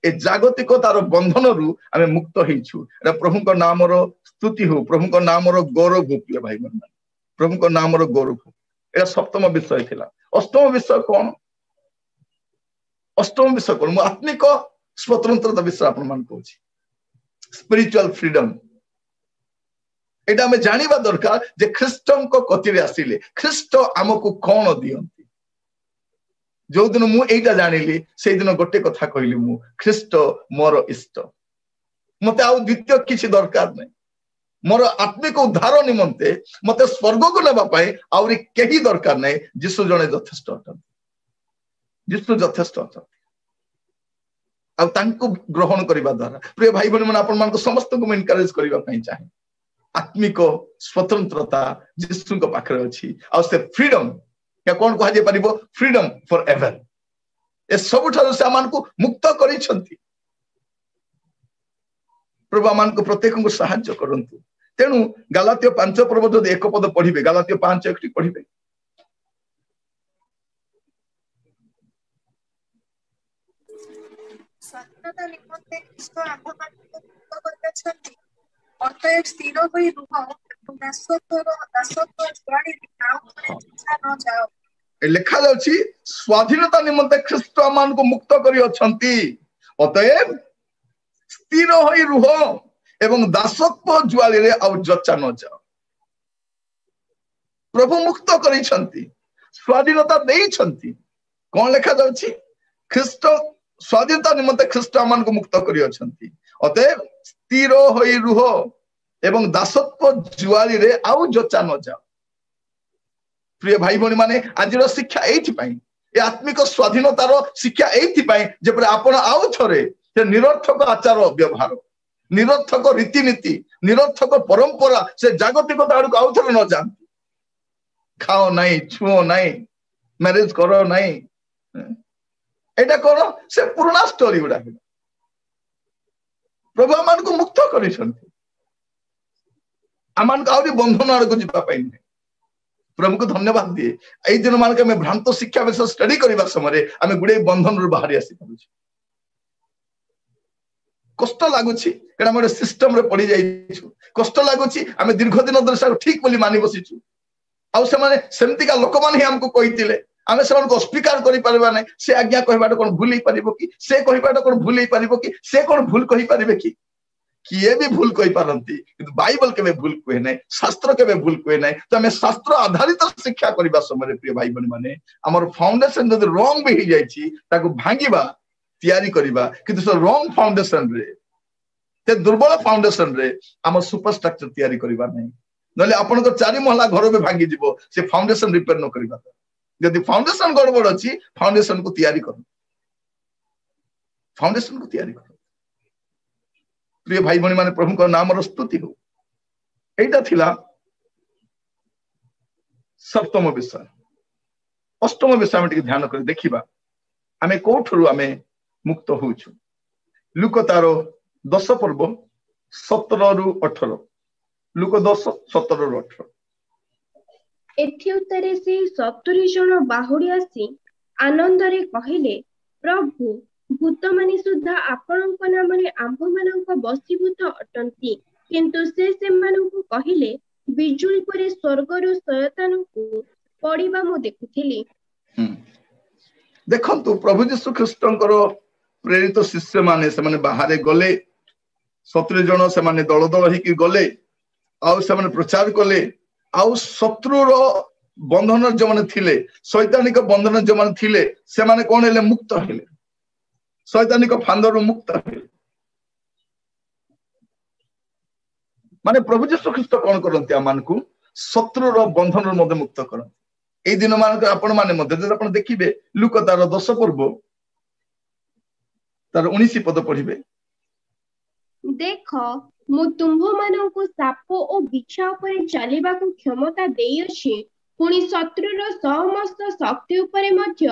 A: ଏ ଜାଗତିକତାର ବନ୍ଧନରୁ ଆମେ ମୁକ୍ତ ହେଇଛୁ। ଏଟା ପ୍ରଭୁଙ୍କ ନାମର ସ୍ତୁତି ହଉ, ପ୍ରଭୁଙ୍କ ନାମର ଗୌରବ ହଉ। ପ୍ରିୟ ଭାଇ ମାନେ, ପ୍ରଭୁଙ୍କ ନାମର ଗୌରବ ହଉ। ଏଟା ସପ୍ତମ ବିଷୟ ଥିଲା। ଅଷ୍ଟମ ବିଷୟ କଣ? ଅଷ୍ଟମ ବିଷୟ କଣ? ମୁଁ ଆତ୍ମିକ ସ୍ୱତନ୍ତ୍ରତା ବିଷୟ ଆପଣ ମାନଙ୍କୁ କହୁଛି। Spiritual freedom. ଏଇଟା ଆମେ ଜାଣିବା ଦରକାର ଯେ ଖ୍ରୀଷ୍ଟଙ୍କ କତିରେ ଆସିଲେ ଖ୍ରୀଷ୍ଟ ଆମକୁ କଣ ଦିଅନ୍ତି। ଯୋଉଦିନ ମୁଁ ଏଇଟା ଜାଣିଲି ସେଇଦିନ ଗୋଟେ କଥା କହିଲି, ମୁଁ ଖ୍ରୀଷ୍ଟ ମୋର ଇଷ୍ଟ, ମତେ ଆଉ ଦ୍ୱିତୀୟ କିଛି ଦରକାର ନାହିଁ। ମୋର ଆତ୍ମିକ ଉଦ୍ଧାର ନିମନ୍ତେ ମତେ ସ୍ୱର୍ଗକୁ ନେବା ପାଇଁ ଆହୁରି କେହି ଦରକାର ନାହିଁ। ଯୀଶୁ ଜଣେ ଯଥେଷ୍ଟ ଅଟନ୍ତି। ଯୀଶୁ ଯଥେଷ୍ଟ ଅଟନ୍ତି। ଆଉ ତାଙ୍କୁ ଗ୍ରହଣ କରିବା ଦ୍ୱାରା ପ୍ରିୟ ଭାଇ ଭଉଣୀ ମାନେ, ଆପଣ ମାନଙ୍କୁ ସମସ୍ତଙ୍କୁ ମୁଁ ଏନକରେଜ କରିବା ପାଇଁ ଚାହେଁ, ଆତ୍ମିକ ସ୍ୱତନ୍ତ୍ରତା ଯୀଶୁଙ୍କ ପାଖରେ ଅଛି। ଆଉ ସେ ଫ୍ରିଡମ, କଣ କୁହାଯାଇ ପାରିବ? Freedom for ever. ଏ ସବୁଠାରୁ ସେ ଆମମାନଙ୍କୁ ମୁକ୍ତ କରିଛନ୍ତି। ପ୍ରଭୁ ଆମମାନଙ୍କୁ ପ୍ରତ୍ୟେକଙ୍କୁ ସାହାଯ୍ୟ କରନ୍ତୁ। ତେଣୁ ଗାଲାତୀୟ 5 ପର୍ବ ଯଦି ଏକ ପଦ ପଢିବେ, ଗାଲାତୀୟ 5:1 ପଢିବେ।
D: ସ୍ୱାଧୀନତା ନିମନ୍ତେ ଖ୍ରୀଷ୍ଟ ଆମ୍ଭମାନଙ୍କୁ ମୁକ୍ତ କରିଅଛନ୍ତି। ଅତଏବ ସ୍ଥିର ହୋଇ ରୁହ ଏବଂ ଦାସତ୍ୱ ଜୁଆଳିରେ ଆଉ ଥରେ ଛା ନ ଯାଅ।
A: ଲେଖା ଯାଉଛି ସ୍ୱାଧୀନତା ନିମନ୍ତେ ଖ୍ରୀଷ୍ଟ ଆମମାନଙ୍କୁ ମୁକ୍ତ କରିଅଛନ୍ତି। ଅତଏବ ସ୍ଥିର ହୋଇ ରୁହ ଏବଂ ଦାସତ୍ୱ ଜୁଆଳିରେ ଆଉ ଯଚା ନ ଯାଅ। ପ୍ରଭୁ ମୁକ୍ତ କରିଛନ୍ତି, ସ୍ୱାଧୀନତା ଦେଇଛନ୍ତି। କଣ ଲେଖା ଯାଉଛି? ଖ୍ରୀଷ୍ଟ ସ୍ୱାଧୀନତା ନିମନ୍ତେ ଖ୍ରୀଷ୍ଟ ଆମମାନଙ୍କୁ ମୁକ୍ତ କରିଅଛନ୍ତି। ଅତଏବ ସ୍ଥିର ହୋଇ ରୁହ ଏବଂ ଦାସତ୍ୱ ଜୁଆଳିରେ ଆଉ ଯଚା ନ ଯାଅ। ପ୍ରିୟ ଭାଇ ଭଉଣୀ ମାନେ, ଆଜିର ଶିକ୍ଷା ଏଇଥିପାଇଁ, ଏ ଆତ୍ମିକ ସ୍ୱାଧୀନତାର ଶିକ୍ଷା ଏଇଥିପାଇଁ, ଯେପରି ଆପଣ ଆଉ ଥରେ ସେ ନିରର୍ଥକ ଆଚାର ବ୍ୟବହାର, ନିରର୍ଥକ ରୀତିନୀତି, ନିରର୍ଥକ ପରମ୍ପରା, ସେ ଜାଗତିକତା ଆଡକୁ ଆଉ ଥରେ ନ ଯାଆନ୍ତି। ଖାଅ ନାହିଁ, ଛୁଅ ନାହିଁ, ମ୍ୟାରେଜ କର ନାହିଁ। ଏଇଟା କଣ? ସେ ପୁରୁଣା ଷ୍ଟୋରି ଗୁଡାକ। ପ୍ରଭୁ ଆମମାନଙ୍କୁ ମୁକ୍ତ କରିଛନ୍ତି, ଆମମାନଙ୍କୁ ଆହୁରି ବନ୍ଧନ ଆଡକୁ ଯିବା ପାଇଁ ନୁହେଁ। ପ୍ରଭୁଙ୍କୁ ଧନ୍ୟବାଦ ଦିଏ। ଏଇ ଦିନ ମାନଙ୍କୁ ଆମେ ଭ୍ରାନ୍ତ ଶିକ୍ଷା ବିଷୟ ଷ୍ଟଡି କରିବା ସମୟରେ ଆମେ ଗୁଡେ ବନ୍ଧନରୁ ବାହାରି ଆସିପାରୁଛୁ। କଷ୍ଟ ଲାଗୁଛି, କାରଣ ଆମେ ଗୋଟେ ସିଷ୍ଟମରେ ପଡି ଯାଇଛୁ। କଷ୍ଟ ଲାଗୁଛି, ଆମେ ଦୀର୍ଘ ଦିନ ଧରି ଠିକ ବୋଲି ମାନି ବସିଛୁ। ଆଉ ସେମାନେ ସେମିତିକା ଲୋକମାନେ ହିଁ ଆମକୁ କହିଥିଲେ, ଆମେ ସେମାନଙ୍କୁ ଅସ୍ୱୀକାର କରିପାରିବା ନାହିଁ। ସେ ଆଜ୍ଞା କହିବାଟା କଣ ଭୁଲ ହେଇପାରିବ କି? ସେ କହିବାଟା କଣ ଭୁଲ ହେଇପାରିବ କି? ସେ କଣ ଭୁଲ କହିପାରିବେ କି? କିଏ ବି ଭୁଲ କହିପାରନ୍ତି, କିନ୍ତୁ ବାଇବଲ କେବେ ଭୁଲ କୁହେ ନାହିଁ, ଶାସ୍ତ୍ର କେବେ ଭୁଲ କୁହେ ନାହିଁ। ତ ଆମେ ଶାସ୍ତ୍ର ଆଧାରିତ ଶିକ୍ଷା କରିବା ସମୟରେ ପ୍ରିୟ ଭାଇ ଭଉଣୀ ମାନେ, ଆମର ଫାଉଣ୍ଡେସନ ଯଦି ରଙ୍ଗ ବି ହେଇଯାଇଛି, ତାକୁ ଭାଙ୍ଗିବା, ତିଆରି କରିବା। କିନ୍ତୁ ସେ ରଙ୍ଗ ଫାଉଣ୍ଡେସନରେ, ସେ ଦୁର୍ବଳ ଫାଉଣ୍ଡେସନରେ ଆମ ସୁପରଷ୍ଟ୍ରକ୍ଚର ତିଆରି କରିବା ନାହିଁ। ନହେଲେ ଆପଣଙ୍କ 4 ମହଲା ଘର ବି ଭାଙ୍ଗିଯିବ, ସେ ଫାଉଣ୍ଡେସନ ରିପେୟାର ନ କରିବା। ଯଦି ଫାଉଣ୍ଡେସନ ଗଡବଡ ଅଛି, ଫାଉଣ୍ଡେସନକୁ ତିଆରି କର, ଫାଉଣ୍ଡେସନକୁ ତିଆରି କର। ପ୍ରିୟ ଭାଇ ଭଉଣୀ ମାନେ, ପ୍ରଭୁଙ୍କ ନାମର ସ୍ତୁତି ହଉ। ଏଇଟା ଥିଲା ସପ୍ତମ ବିଷୟ। ଅଷ୍ଟମ ବିଷୟ ଆମେ ଟିକେ ଧ୍ୟାନ କରି ଦେଖିବା, ଆମେ କୋଉଠାରୁ ଆମେ ମୁକ୍ତ ହଉଛୁ। ଲୁକ ତାର 10 ପର୍ବ 17ରୁ 18। ଲୁକ 10:17ରୁ 18।
C: ଏଥି ଉତ୍ତରେ ସେ 70 ଜଣ ବାହୁଡ଼ି ଆସି ଆନନ୍ଦରେ କହିଲେ, ପ୍ରଭୁ, ଭୂତମାନେ ସୁଦ୍ଧା ଆପଣଙ୍କ ନାମରେ ଆମ୍ଭମାନଙ୍କ ବଶୀଭୂତ ଅଟନ୍ତି। କିନ୍ତୁ ସେ ସେମାନଙ୍କୁ କହିଲେ, ବିଜୁଳି ପରି ସ୍ୱର୍ଗରୁ ଶୟତାନକୁ ପଡ଼ିବା ମୁଁ ଦେଖୁଥିଲି।
A: ଦେଖନ୍ତୁ ପ୍ରଭୁ ଯୀଶୁ ଖ୍ରୀଷ୍ଟଙ୍କର ପ୍ରେରିତ ଶିଷ୍ୟ ମାନେ ସେମାନେ ବାହାରେ ଗଲେ, 70 ଜଣ ସେମାନେ ଦଳ ଦଳ ହେଇକି ଗଲେ, ଆଉ ସେମାନେ ପ୍ରଚାର କଲେ, ଆଉ ଶତ୍ରୁର ବନ୍ଧନ ଯେଉଁମାନେ ଥିଲେ, ଶୈତାନିକ ବନ୍ଧନ ଯେଉଁମାନେ ଥିଲେ, ସେମାନେ କଣ ହେଲେ? ମୁକ୍ତ ହେଲେ, ଶୈତାନିକ ଫାନ୍ଦରୁ ମୁକ୍ତ ହେଲେ। ମାନେ ପ୍ରଭୁ ଯୀଶୁ ଖ୍ରୀଷ୍ଟ କଣ କରନ୍ତି? ଆମମାନଙ୍କୁ ଶତ୍ରୁର ବନ୍ଧନରୁ ମଧ୍ୟ ମୁକ୍ତ କରନ୍ତି। ଏଇ ଦିନ ମାନଙ୍କରେ ଆପଣ ମାନେ ମଧ୍ୟ ଯଦି ଆପଣ ଦେଖିବେ, ଲୁକ ତାର 10 ପର୍ବ ତାର 19 ପଦ ପଢିବେ।
C: ଦେଖ, ମୁଁ ତୁମ୍ଭମାନଙ୍କୁ ସାପ ଓ ବିଛା ଉପରେ ଚାଲିବାକୁ କ୍ଷମତା ଦେଇଅଛି, ପୁଣି ଶତ୍ରୁର ସମସ୍ତ ଶକ୍ତି ଉପରେ ମଧ୍ୟ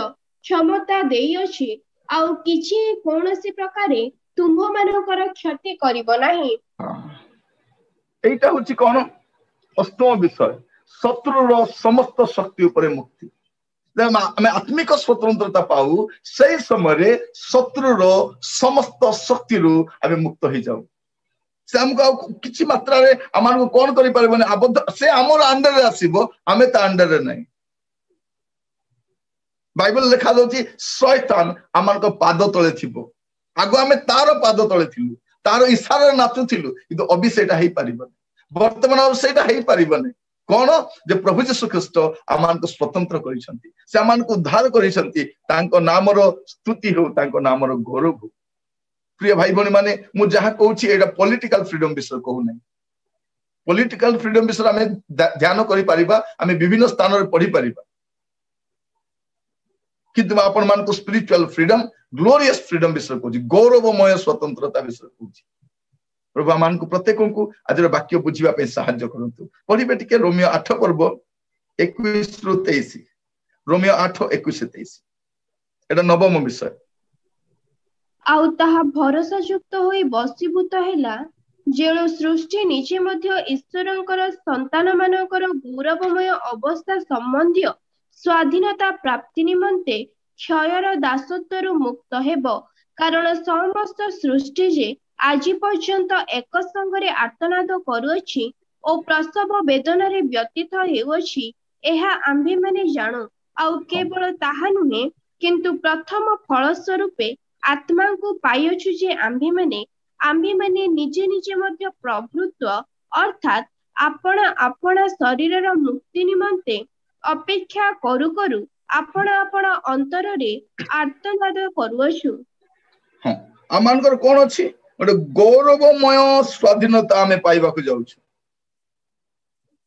C: କ୍ଷମତା ଦେଇଅଛି, ଆଉ କିଛି କୌଣସି ପ୍ରକାରେ ତୁମ୍ଭମାନଙ୍କର କ୍ଷତି କରିବ ନାହିଁ।
A: এইটা হচ্ছে কোন? অষ্টম বিষয়, শত্রুর সমস্ত শক্তি উপরে মুক্তি। ଆମେ ଆତ୍ମିକ ସ୍ୱତନ୍ତ୍ରତା ପାଉ, ସେଇ ସମୟରେ ଶତ୍ରୁର ସମସ୍ତ ଶକ୍ତିରୁ ଆମେ ମୁକ୍ତ ହେଇଯାଉ। ସେ ଆମକୁ ଆଉ କିଛି ମାତ୍ରାରେ ଆମକୁ କଣ କରିପାରିବନି, ଆବଦ୍ଧ। ସେ ଆମର ଆଣ୍ଡରରେ ଆସିବ, ଆମେ ତା ଆଣ୍ଡରରେ ନାହିଁ। ବାଇବଲ ଲେଖାଯାଉଛି ଶୈତାନ ଆମମାନଙ୍କ ପାଦ ତଳେ ଥିବ। ଆଗ ଆମେ ତାର ପାଦ ତଳେ ଥିଲୁ, ତାର ଇଶାରାରେ ନାଚୁଥିଲୁ, କିନ୍ତୁ ଅବି ସେଇଟା ହେଇପାରିବନି। ବର୍ତ୍ତମାନ ଆଉ ସେଇଟା ହେଇପାରିବନି। କଣ? ଯେ ପ୍ରଭୁ ଯୀଶୁ ଖ୍ରୀଷ୍ଟ ଆମମାନଙ୍କୁ ସ୍ୱତନ୍ତ୍ର କରିଛନ୍ତି, ସେ ଆମମାନଙ୍କୁ ଉଦ୍ଧାର କରିଛନ୍ତି। ତାଙ୍କ ନାମର ସ୍ତୁତି ହଉ, ତାଙ୍କ ନାମର ଗୌରବ ହଉ। ପ୍ରିୟ ଭାଇ ଭଉଣୀ ମାନେ, ମୁଁ ଯାହା କହୁଛି ଏଇଟା ପଲିଟିକାଲ ଫ୍ରିଡମ ବିଷୟ କହୁନାହିଁ। ପଲିଟିକାଲ ଫ୍ରିଡମ ବିଷୟରେ ଆମେ ଧ୍ୟାନ କରିପାରିବା, ଆମେ ବିଭିନ୍ନ ସ୍ଥାନରେ ପଢିପାରିବା, କିନ୍ତୁ ଆପଣ ମାନଙ୍କୁ ସ୍ପିରିଚୁଆଲ ଫ୍ରିଡମ, ଗ୍ଲୋରିୟସ ଫ୍ରିଡମ ବିଷୟ କହୁଛି, ଗୌରବମୟ ସ୍ୱତନ୍ତ୍ରତା ବିଷୟ କହୁଛି। ପ୍ରଭୁ ଆମମାନଙ୍କୁ ପ୍ରତ୍ୟେକଙ୍କୁ ଆଜିର ବାକ୍ୟ ବୁଝିବା ପାଇଁ ସାହାଯ୍ୟ କରନ୍ତୁ। ପଢିବେ ଟିକେ ରୋମିଓ 8 ପର୍ବ 21-23। ରୋମିଓ 8:21-23 ଏଟା ନବମ ବିଷୟ।
C: ଆଉ ତାହା ଭରସା ଯୁକ୍ତ ହୋଇ ବଶୀଭୂତ ହେଲା, ଯେଣୁ ସୃଷ୍ଟି ନିଜେ ମଧ୍ୟ ଈଶ୍ୱରଙ୍କର ସନ୍ତାନମାନଙ୍କର ଗୌରବମୟ ଅବସ୍ଥା ସମ୍ବନ୍ଧୀୟ ସ୍ୱାଧୀନତା ପ୍ରାପ୍ତି ନିମନ୍ତେ କ୍ଷୟର ଦାସତ୍ୱରୁ ମୁକ୍ତ ହେବ। କାରଣ ସମସ୍ତ ସୃଷ୍ଟି ଯେ ଆଜି ପର୍ଯ୍ୟନ୍ତ ଏକ ସଙ୍ଗରେ ଆର୍ତ୍ତନାଦ କରୁଅଛି ଓ ପ୍ରସବ ବେଦନାରେ ବ୍ୟତୀତ ହେଉଅଛି, ଏହା ଆମ୍ଭେମାନେ ଜାଣୁ। ଆଉ କେବଳ ତାହା ନୁହେଁ, କିନ୍ତୁ ପ୍ରଥମ ଫଳ ସ୍ୱରୂପେ ଆତ୍ମାଙ୍କୁ ପାଇଅଛୁ ଯେ ଆମ୍ଭେମାନେ ନିଜେ ନିଜେ ମଧ୍ୟ ପ୍ରଭୃତ୍ୱ ଅର୍ଥାତ୍ ଆପଣା ଶରୀରର ମୁକ୍ତି ନିମନ୍ତେ ଅପେକ୍ଷା କରୁ କରୁ ଆପଣ ଅନ୍ତରରେ ଆର୍ତ୍ତନାଦ କରୁଅଛୁ।
A: ହଁ, ଆମମାନଙ୍କର କଣ ଅଛି? ଗୋଟେ ଗୌରବମୟ ସ୍ୱାଧୀନତା ଆମେ ପାଇବାକୁ ଯାଉଛୁ।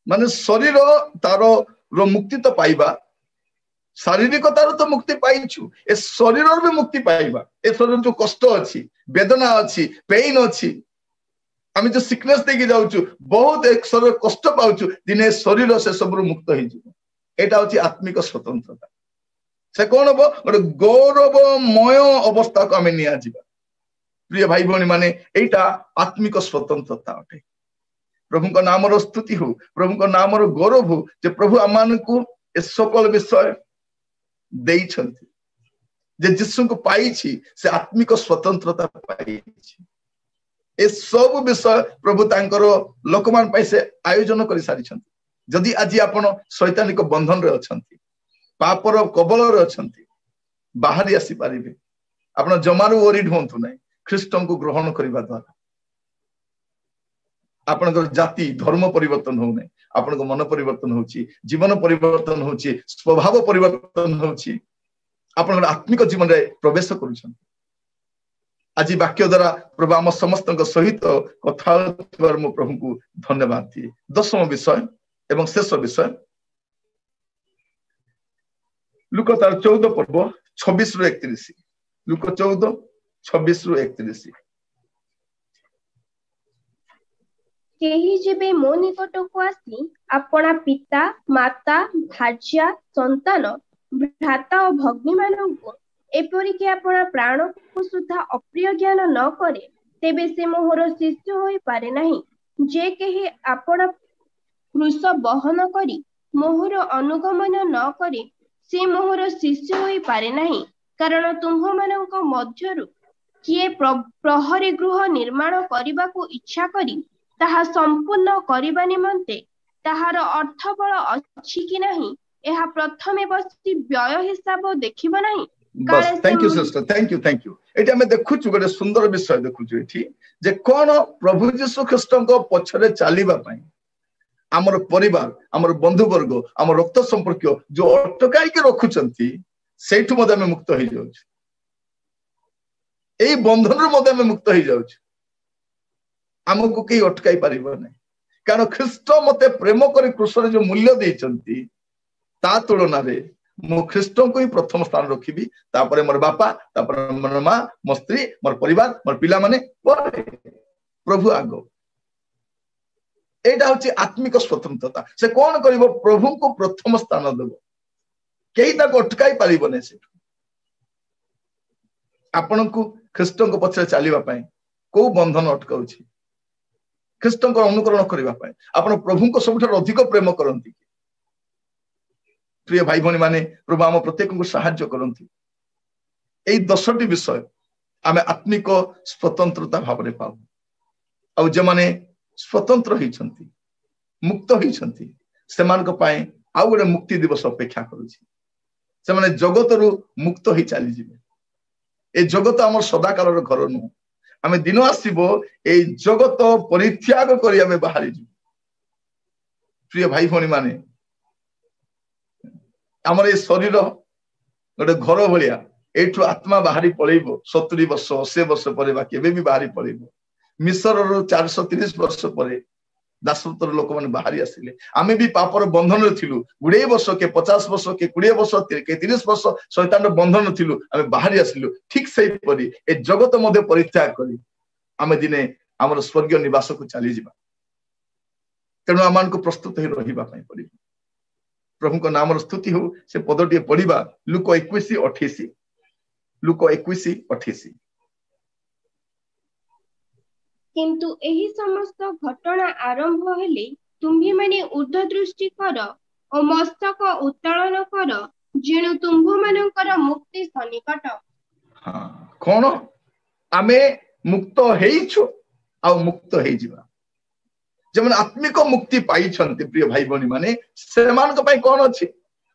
A: ମାନେ ଶରୀର ତାର ମୁକ୍ତି ତ ପାଇବା, ଶାରୀରିକତାର ତ ମୁକ୍ତି ପାଇଛୁ, ଏ ଶରୀରର ବି ମୁକ୍ତି ପାଇବା। ଏ ଶରୀର ଯୋଉ କଷ୍ଟ ଅଛି, ବେଦନା ଅଛି, ପେଇନ ଅଛି, ଆମେ ଯୋଉ ସିକନେସ ଦେଇକି ଯାଉଛୁ, ବହୁତ ଶରୀର କଷ୍ଟ ପାଉଛୁ, ଦିନେ ଶରୀର ସେ ସବୁରୁ ମୁକ୍ତ ହେଇଯିବ। ଏଇଟା ହଉଛି ଆତ୍ମିକ ସ୍ୱତନ୍ତ୍ରତା। ସେ କଣ ହବ? ଗୋଟେ ଗୌରବମୟ ଅବସ୍ଥାକୁ ଆମେ ନିଆଯିବା। ପ୍ରିୟ ଭାଇ ଭଉଣୀ ମାନେ, ଏଇଟା ଆତ୍ମିକ ସ୍ୱତନ୍ତ୍ରତା ଅଟେ। ପ୍ରଭୁଙ୍କ ନାମର ସ୍ତୁତି ହଉ, ପ୍ରଭୁଙ୍କ ନାମର ଗୌରବ ହଉ, ଯେ ପ୍ରଭୁ ଆମମାନଙ୍କୁ ଏ ସକଳ ବିଷୟ ଦେଇଛନ୍ତି। ଯେ ଯୀଶୁଙ୍କୁ ପାଇଛି, ସେ ଆତ୍ମିକ ସ୍ୱତନ୍ତ୍ରତା ପାଇଛି। ଏସବୁ ବିଷୟ ପ୍ରଭୁ ତାଙ୍କର ଲୋକମାନଙ୍କ ପାଇଁ ସେ ଆୟୋଜନ କରି ସାରିଛନ୍ତି। ଯଦି ଆଜି ଆପଣ ଶୈତାନିକ ବନ୍ଧନରେ ଅଛନ୍ତି, ପାପର କବଳରେ ଅଛନ୍ତି, ବାହାରି ଆସିପାରିବେ। ଆପଣ ଜମାରୁ ଓରିଡ ହୁଅନ୍ତୁ ନାହିଁ। ଖ୍ରୀଷ୍ଟଙ୍କୁ ଗ୍ରହଣ କରିବା ଦ୍ୱାରା ଆପଣଙ୍କର ଜାତି ଧର୍ମ ପରିବର୍ତ୍ତନ ହଉନାହିଁ, ଆପଣଙ୍କ ମନ ପରିବର୍ତ୍ତନ ହଉଛି, ଜୀବନ ପରିବର୍ତ୍ତନ ହଉଛି, ସ୍ୱଭାବ ପରିବର୍ତ୍ତନ ହଉଛି, ଆପଣଙ୍କର ଆତ୍ମିକ ଜୀବନରେ ପ୍ରବେଶ କରୁଛନ୍ତି। ଆଜି ବାକ୍ୟ ଦ୍ୱାରା ପ୍ରଭୁ ଆମ ସମସ୍ତଙ୍କ ସହିତ କଥା ହେଉଥିବାରୁ ମୁଁ ପ୍ରଭୁଙ୍କୁ ଧନ୍ୟବାଦ ଦିଏ। 10ମ ବିଷୟ ଏବଂ ଶେଷ ବିଷୟ, ଲୁକ ତାର 14 ପର୍ବ 26-31। ଲୁକ 14:26-31।
C: କେହି ଯେବେ ମୋ ନିକଟକୁ ଆସି ଆପଣା ପିତା, ମାତା, ଭାର୍ଯ୍ୟା, ସନ୍ତାନ, ଭ୍ରାତା ଓ ଭଗ୍ନୀମାନଙ୍କୁ ଏପରିକି ଆପଣା ପ୍ରାଣକୁ ସୁଦ୍ଧା ଅପ୍ରିୟ ଜ୍ଞାନ ନ କରେ, ତେବେ ସେ ମୋହର ଶିଷ୍ୟ ହୋଇପାରେ ନାହିଁ। ଯେ କେହି ଆପଣା କ୍ରୁଶ ବହନ କରି ମୋହର ଅନୁଗମନ ନ କରେ, ସେ ମୋହର ଶିଷ୍ୟ ହୋଇପାରେ ନାହିଁ। କାରଣ ତୁମ୍ଭମାନଙ୍କ ମଧ୍ୟରୁ କିଏ ପ୍ରହରୀ ଗୃହ ନିର୍ମାଣ କରିବାକୁ ଇଚ୍ଛା କରି ତାହା ସମ୍ପୂର୍ଣ୍ଣ କରିବା ନିମନ୍ତେ ତାହାର ଅର୍ଥ ବଳ ଅଛି କି ନାହିଁ ଏହା ପ୍ରଥମେ ବସି ବ୍ୟୟ ହିସାବ ଦେଖିବ ନାହିଁ।
A: बस thank you sister thank you eighty हमें देखुछु गोटे सुंदर विषय देखुछु एठी जे कोन प्रभु यीशु ख्रीष्टଙ୍କ पछरे चालिबा पई हमर परिवार हमर बंधु वर्ग हमर रक्त संपर्क जो अटकाई के रखुचंती सेठु मधे हम मुक्त हो जाउछु एई बंधन मधे हम मुक्त हो जाउछु हमको के अटकाई परिबो नै कारण ख्रीष्ट मते प्रेम करी क्रूसरे जो मूल्य देचंती ता तुलना रे मो ख्रीष्ट को ही प्रथम स्थान रखिबी तापरे मोर बापा तापरे मोर मां मोर स्त्री मोर परिवार मोर पिला माने प्रभु आगो एटा होची आत्मिक स्वतंत्रता से कोन करिवो प्रभु को प्रथम स्थान देबो केही ताको अटकाई पारिबो नै से आपन को ख्रीष्ट को पछरे चालिबा पई को बंधन अटकाउची ख्रीष्ट को अनुकरण करिबा पई आपन प्रभु को सबठार अधिक प्रेम करंती प्रिय भाई भनी माने प्रभु आम प्रत्येक को साहाय्य करंती एई 10टी विषय आमे आत्मिक स्वतंत्रता भाव रे पाऊ आ जे माने स्वतंत्र होइछंती मुक्त होइछंती सेमान को पाए आ गोटे मुक्ति दिवस अपेक्षा करूची से माने जगत रु मुक्त होई चली जिवे ए जगत हमर सदा काल रो घर नु आमे दिन आसीबो ए जगत परित्याग करी आमे बाहरी जी प्रिय भाई भनी माने हमर ए शरीर गोटे घर भलिया एठु आत्मा बाहरी पळेइबो 70 वर्ष 80 वर्ष परे बा केबे भी बाहरी पळेइबो मिस्र रो 430 वर्ष परे दासत्वर लोक माने बाहरी आसिले आमे भी पापर बंधन रे थिलु गुडे वर्ष के 50 वर्ष के 20 वर्ष के 30 वर्ष शैतान रो बंधन थिलु आमे बाहरी आसिलु ठीक सही परी ए जगत मध्ये परित्याग करी आमे दिने हमर स्वर्गीय निवास को चली जिबा तेनु आमान को प्रस्तुत हे रहिबा पई पड़ी प्रभु को नाम स्तुति हो से पदटी पढ़िबा लूक 21:28 लूक 21:28
C: किंतु एही समस्त घटना आरंभ हेले तुम्ही माने ऊर्ध्व दृष्टि कर और मस्तक उत्तोलन कर जेणु तुम्भ मानकर मुक्ति सन्निकट।
A: हां कोन आमे मुक्त हेइछु आ मुक्त हेइ जिबा जमन आत्मिक मुक्ति पाई छंती प्रिय भाई बनी माने सेमान को पाई कोन अछि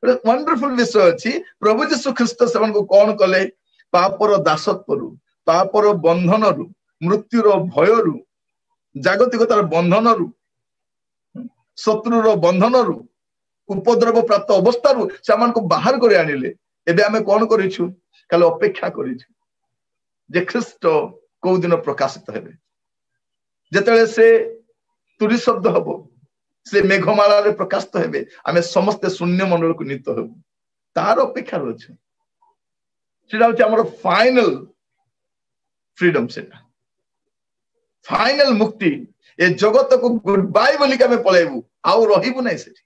A: वंडरफुल विषय अछि प्रभु यीशु ख्रीष्ट सेमान को कोन कले पापर दासत्वरु पापर बंधनरु मृत्युर भयरु जागतिकतार बंधनरु शत्रुर बंधनरु उपद्रव प्राप्त अवस्थारु सेमान को बाहर करे आनिले एबे हमें कोन करिछु काले अपेक्षा करिछु जे ख्रीष्ट को दिन प्रकाशित हेबे जेतले से तुरी शब्द हबो से मेघमाला रे प्रकाशित हेबे आमे समस्त शून्य मंडल को नित हेबो तार अपेक्षा रछ सेटा होची हमर फाइनल फ्रीडम सेटा फाइनल मुक्ति ए जगत को गुड बाय बोली के पळेबू आउ रहिबू नै सेठी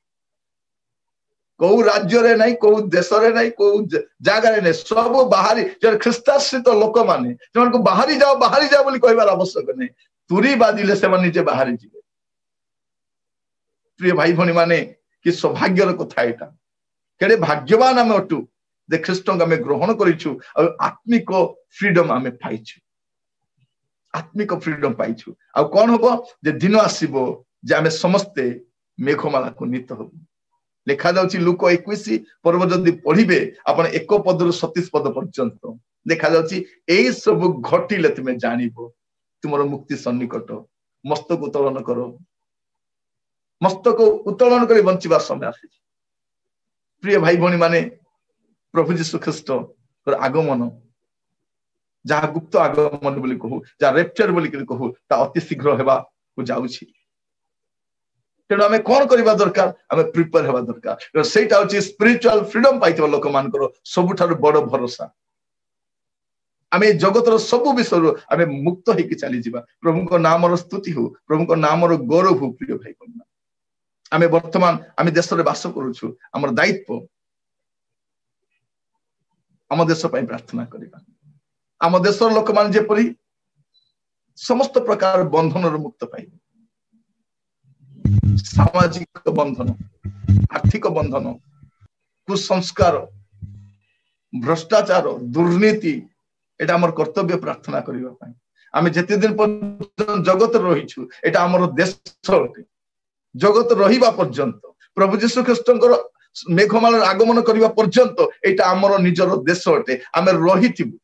A: को राज्य रे नै को देश रे नै को जागा रे नै सब बाहरी जे ख्रिस्ताश्रित लोक माने जमन को बाहरी जाओ बोली कहबार आवश्यक नै तुरी बादिले से मन निजे बाहरी जिवे प्रिय भाई भनी माने कि सौभाग्यर कथा एटा केडे भाग्यवान आमे अटु जे ख्रीष्ट को आमे ग्रहण करिछु आ आत्मिक फ्रीडम आमे पाइछु आत्मिक फ्रीडम पाइछु आ कोन होबो जे दिन आसीबो जे आमे समस्ते मेघमाला को नित होबो लिखा जाउची लूक 21 पर्व जदी पढिबे आपण 1 पद रु 37 पद पर्यंत लिखा जाउची एई सब घटिले तुमे जानिबो तुमरो मुक्ति सन्निकट मस्तक उत्तोलन करो मस्तक उत्तोलन करी बंचिबा समय आसी प्रिय भाई भनी माने प्रभु यीशु ख्रीष्ट आगमन जहा गुप्त आगमन बोली कहू जहा रेप्चर बोली कहू ता अति शीघ्र हेबा को जाउछि तेणु आमे कोन करबा दरकार आमे प्रिपेयर हेबा दरकार सेटा होछि स्पिरिचुअल फ्रीडम पाइतबा लोक मानकर सबुठार बड़ भरोसा आमे जगतर सब विषय आमे मुक्त होइके चली जिबा प्रभु को नाम रो स्तुति हो प्रभु को नाम रो गौरव हो प्रिय भाई बहन आमे वर्तमान आमे देश रे वास करूछु हमर दायित्व हम देश पई प्रार्थना करिबा हम देश लोक मान जे परि समस्त प्रकार बंधन रो मुक्त पाई सामाजिक बंधन आर्थिक बंधन कुसंस्कार भ्रष्टाचार दुर्नीति एटा हमर कर्तव्य प्रार्थना करिबा पई आमे जते दिन पर्यंत जगत रहिछु एटा हमर देश अटे जगत रहिबा पर्यंत प्रभु जीशु ख्रीष्टंकर मेघमालार आगमन करबा पर्यंत एटा हमर निजर देश अटे आमे रहिथिबु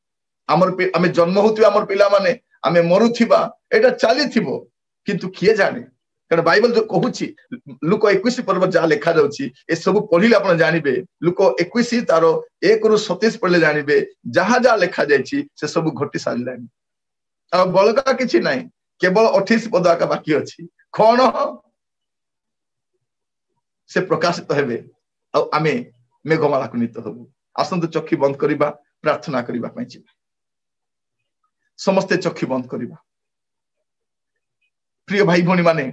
A: आमे जन्म होथिबा हमर पिला माने आमे मरुथिबा एटा चलीथिबो किंतु किए जाने कारण बाइबल जो कहूची लुक 21 पर्व जहाँ लिखा जाउची ए सब पढ़िले आपण जानिबे लुक 21 तार 1 रु 27 पढ़ले जानिबे जहाँ जहाँ लिखा जायछि से सब घटी सारलानी आ बलका किछि नाही केवल 28 पद आका बाकी अछि कोन से प्रकाशित हेबे आ आमे मेघमाला कुनित हबु आसंत चक्षु बंद करिबा प्रार्थना करिबा पई छी समस्त चक्षु बंद करिबा प्रिय भाई भणी माने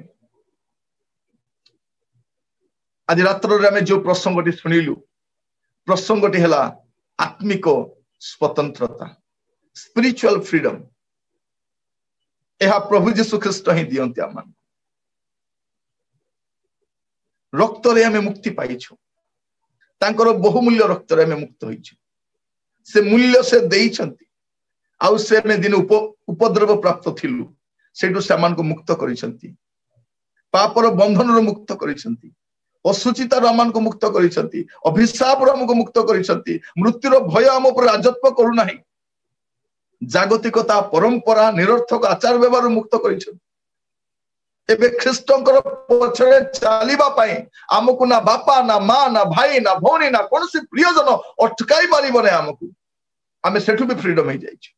A: आज रात्र रे जो प्रसंगटी सुनिलु प्रसंगटी हला आत्मिक स्वतंत्रता स्पिरिचुअल फ्रीडम एहा प्रभु जीशु ख्रीष्ट ही दियंती आमान रक्त रे हमें मुक्ति पाइछु तांकर बहुमूल्य रक्त रे हमें मुक्त होइछु से मूल्य से देइछंती आउ से में दिन उपद्रव प्राप्त थिलु सेटु सामान को मुक्त करिसंती पापर बंधन रो मुक्त करिसंती असुचिता रामान को मुक्त करिसंती अभिशाप राम को मुक्त करिसंती मृत्युर भय हम ऊपर राजत्व करू नाही जागतिकता परंपरा निरर्थक आचार व्यवहार मुक्त करिसंती एबे ख्रीष्टंकर पछरे चालिबा पई हमकु ना बापा ना मां ना भाई ना भौणी ना कोनसी प्रियजन अटकाई पारिबो नै हमकु आमे सेठु भी फ्रीडम हो जाइछ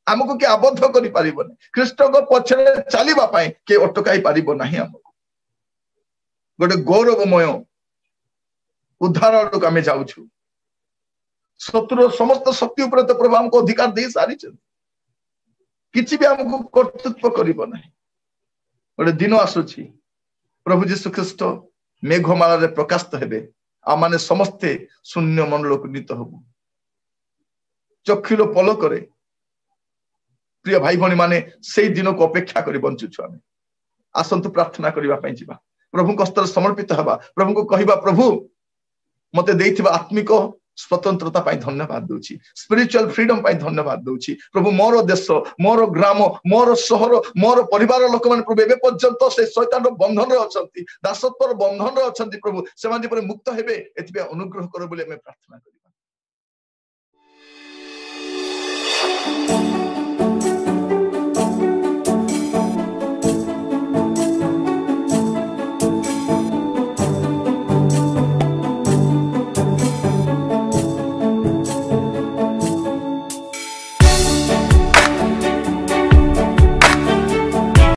A: हमकु के आबद्ध करि पारिबो नै ख्रीष्टंकर पछरे चालिबा पई के अटकाई पारिबो नाही हमकु गोटे गौरवमय उद्धार आड़क आमे जाउछु शत्रु समस्त शक्ति ऊपर तो प्रभु हमको अधिकार दे सारी किछि भी हमको कर्तृत्व करिबो नाही गोटे दिन आसुछि प्रभु जीशु ख्रीष्ट मेघमाला रे प्रकाशित हेबे आ माने समस्ते शून्य मंडल को नीत हबु चक्षुलो पलक रे प्रिय भाई भणी माने सेई दिन को अपेक्षा करि बंचुछु आमे आसंतु प्रार्थना करिबा पई जिबा प्रभु को स्तर समर्पित हवा प्रभु को कहिबा प्रभु मते देइथिबा आत्मिक स्वतंत्रता पाई धन्यवाद दूची स्पिरिचुअल फ्रीडम पाई धन्यवाद दूची प्रभु मोर देश मोर ग्राम मोर शहर मोर परिवार लोक माने प्रभु एबे पर्यंत से शैतान रो बंधन रे अछंती दासत्वर बंधन रे अछंती प्रभु सेमान जे मुक्त हेबे एथिबे अनुग्रह करो बोले हमें प्रार्थना करिबा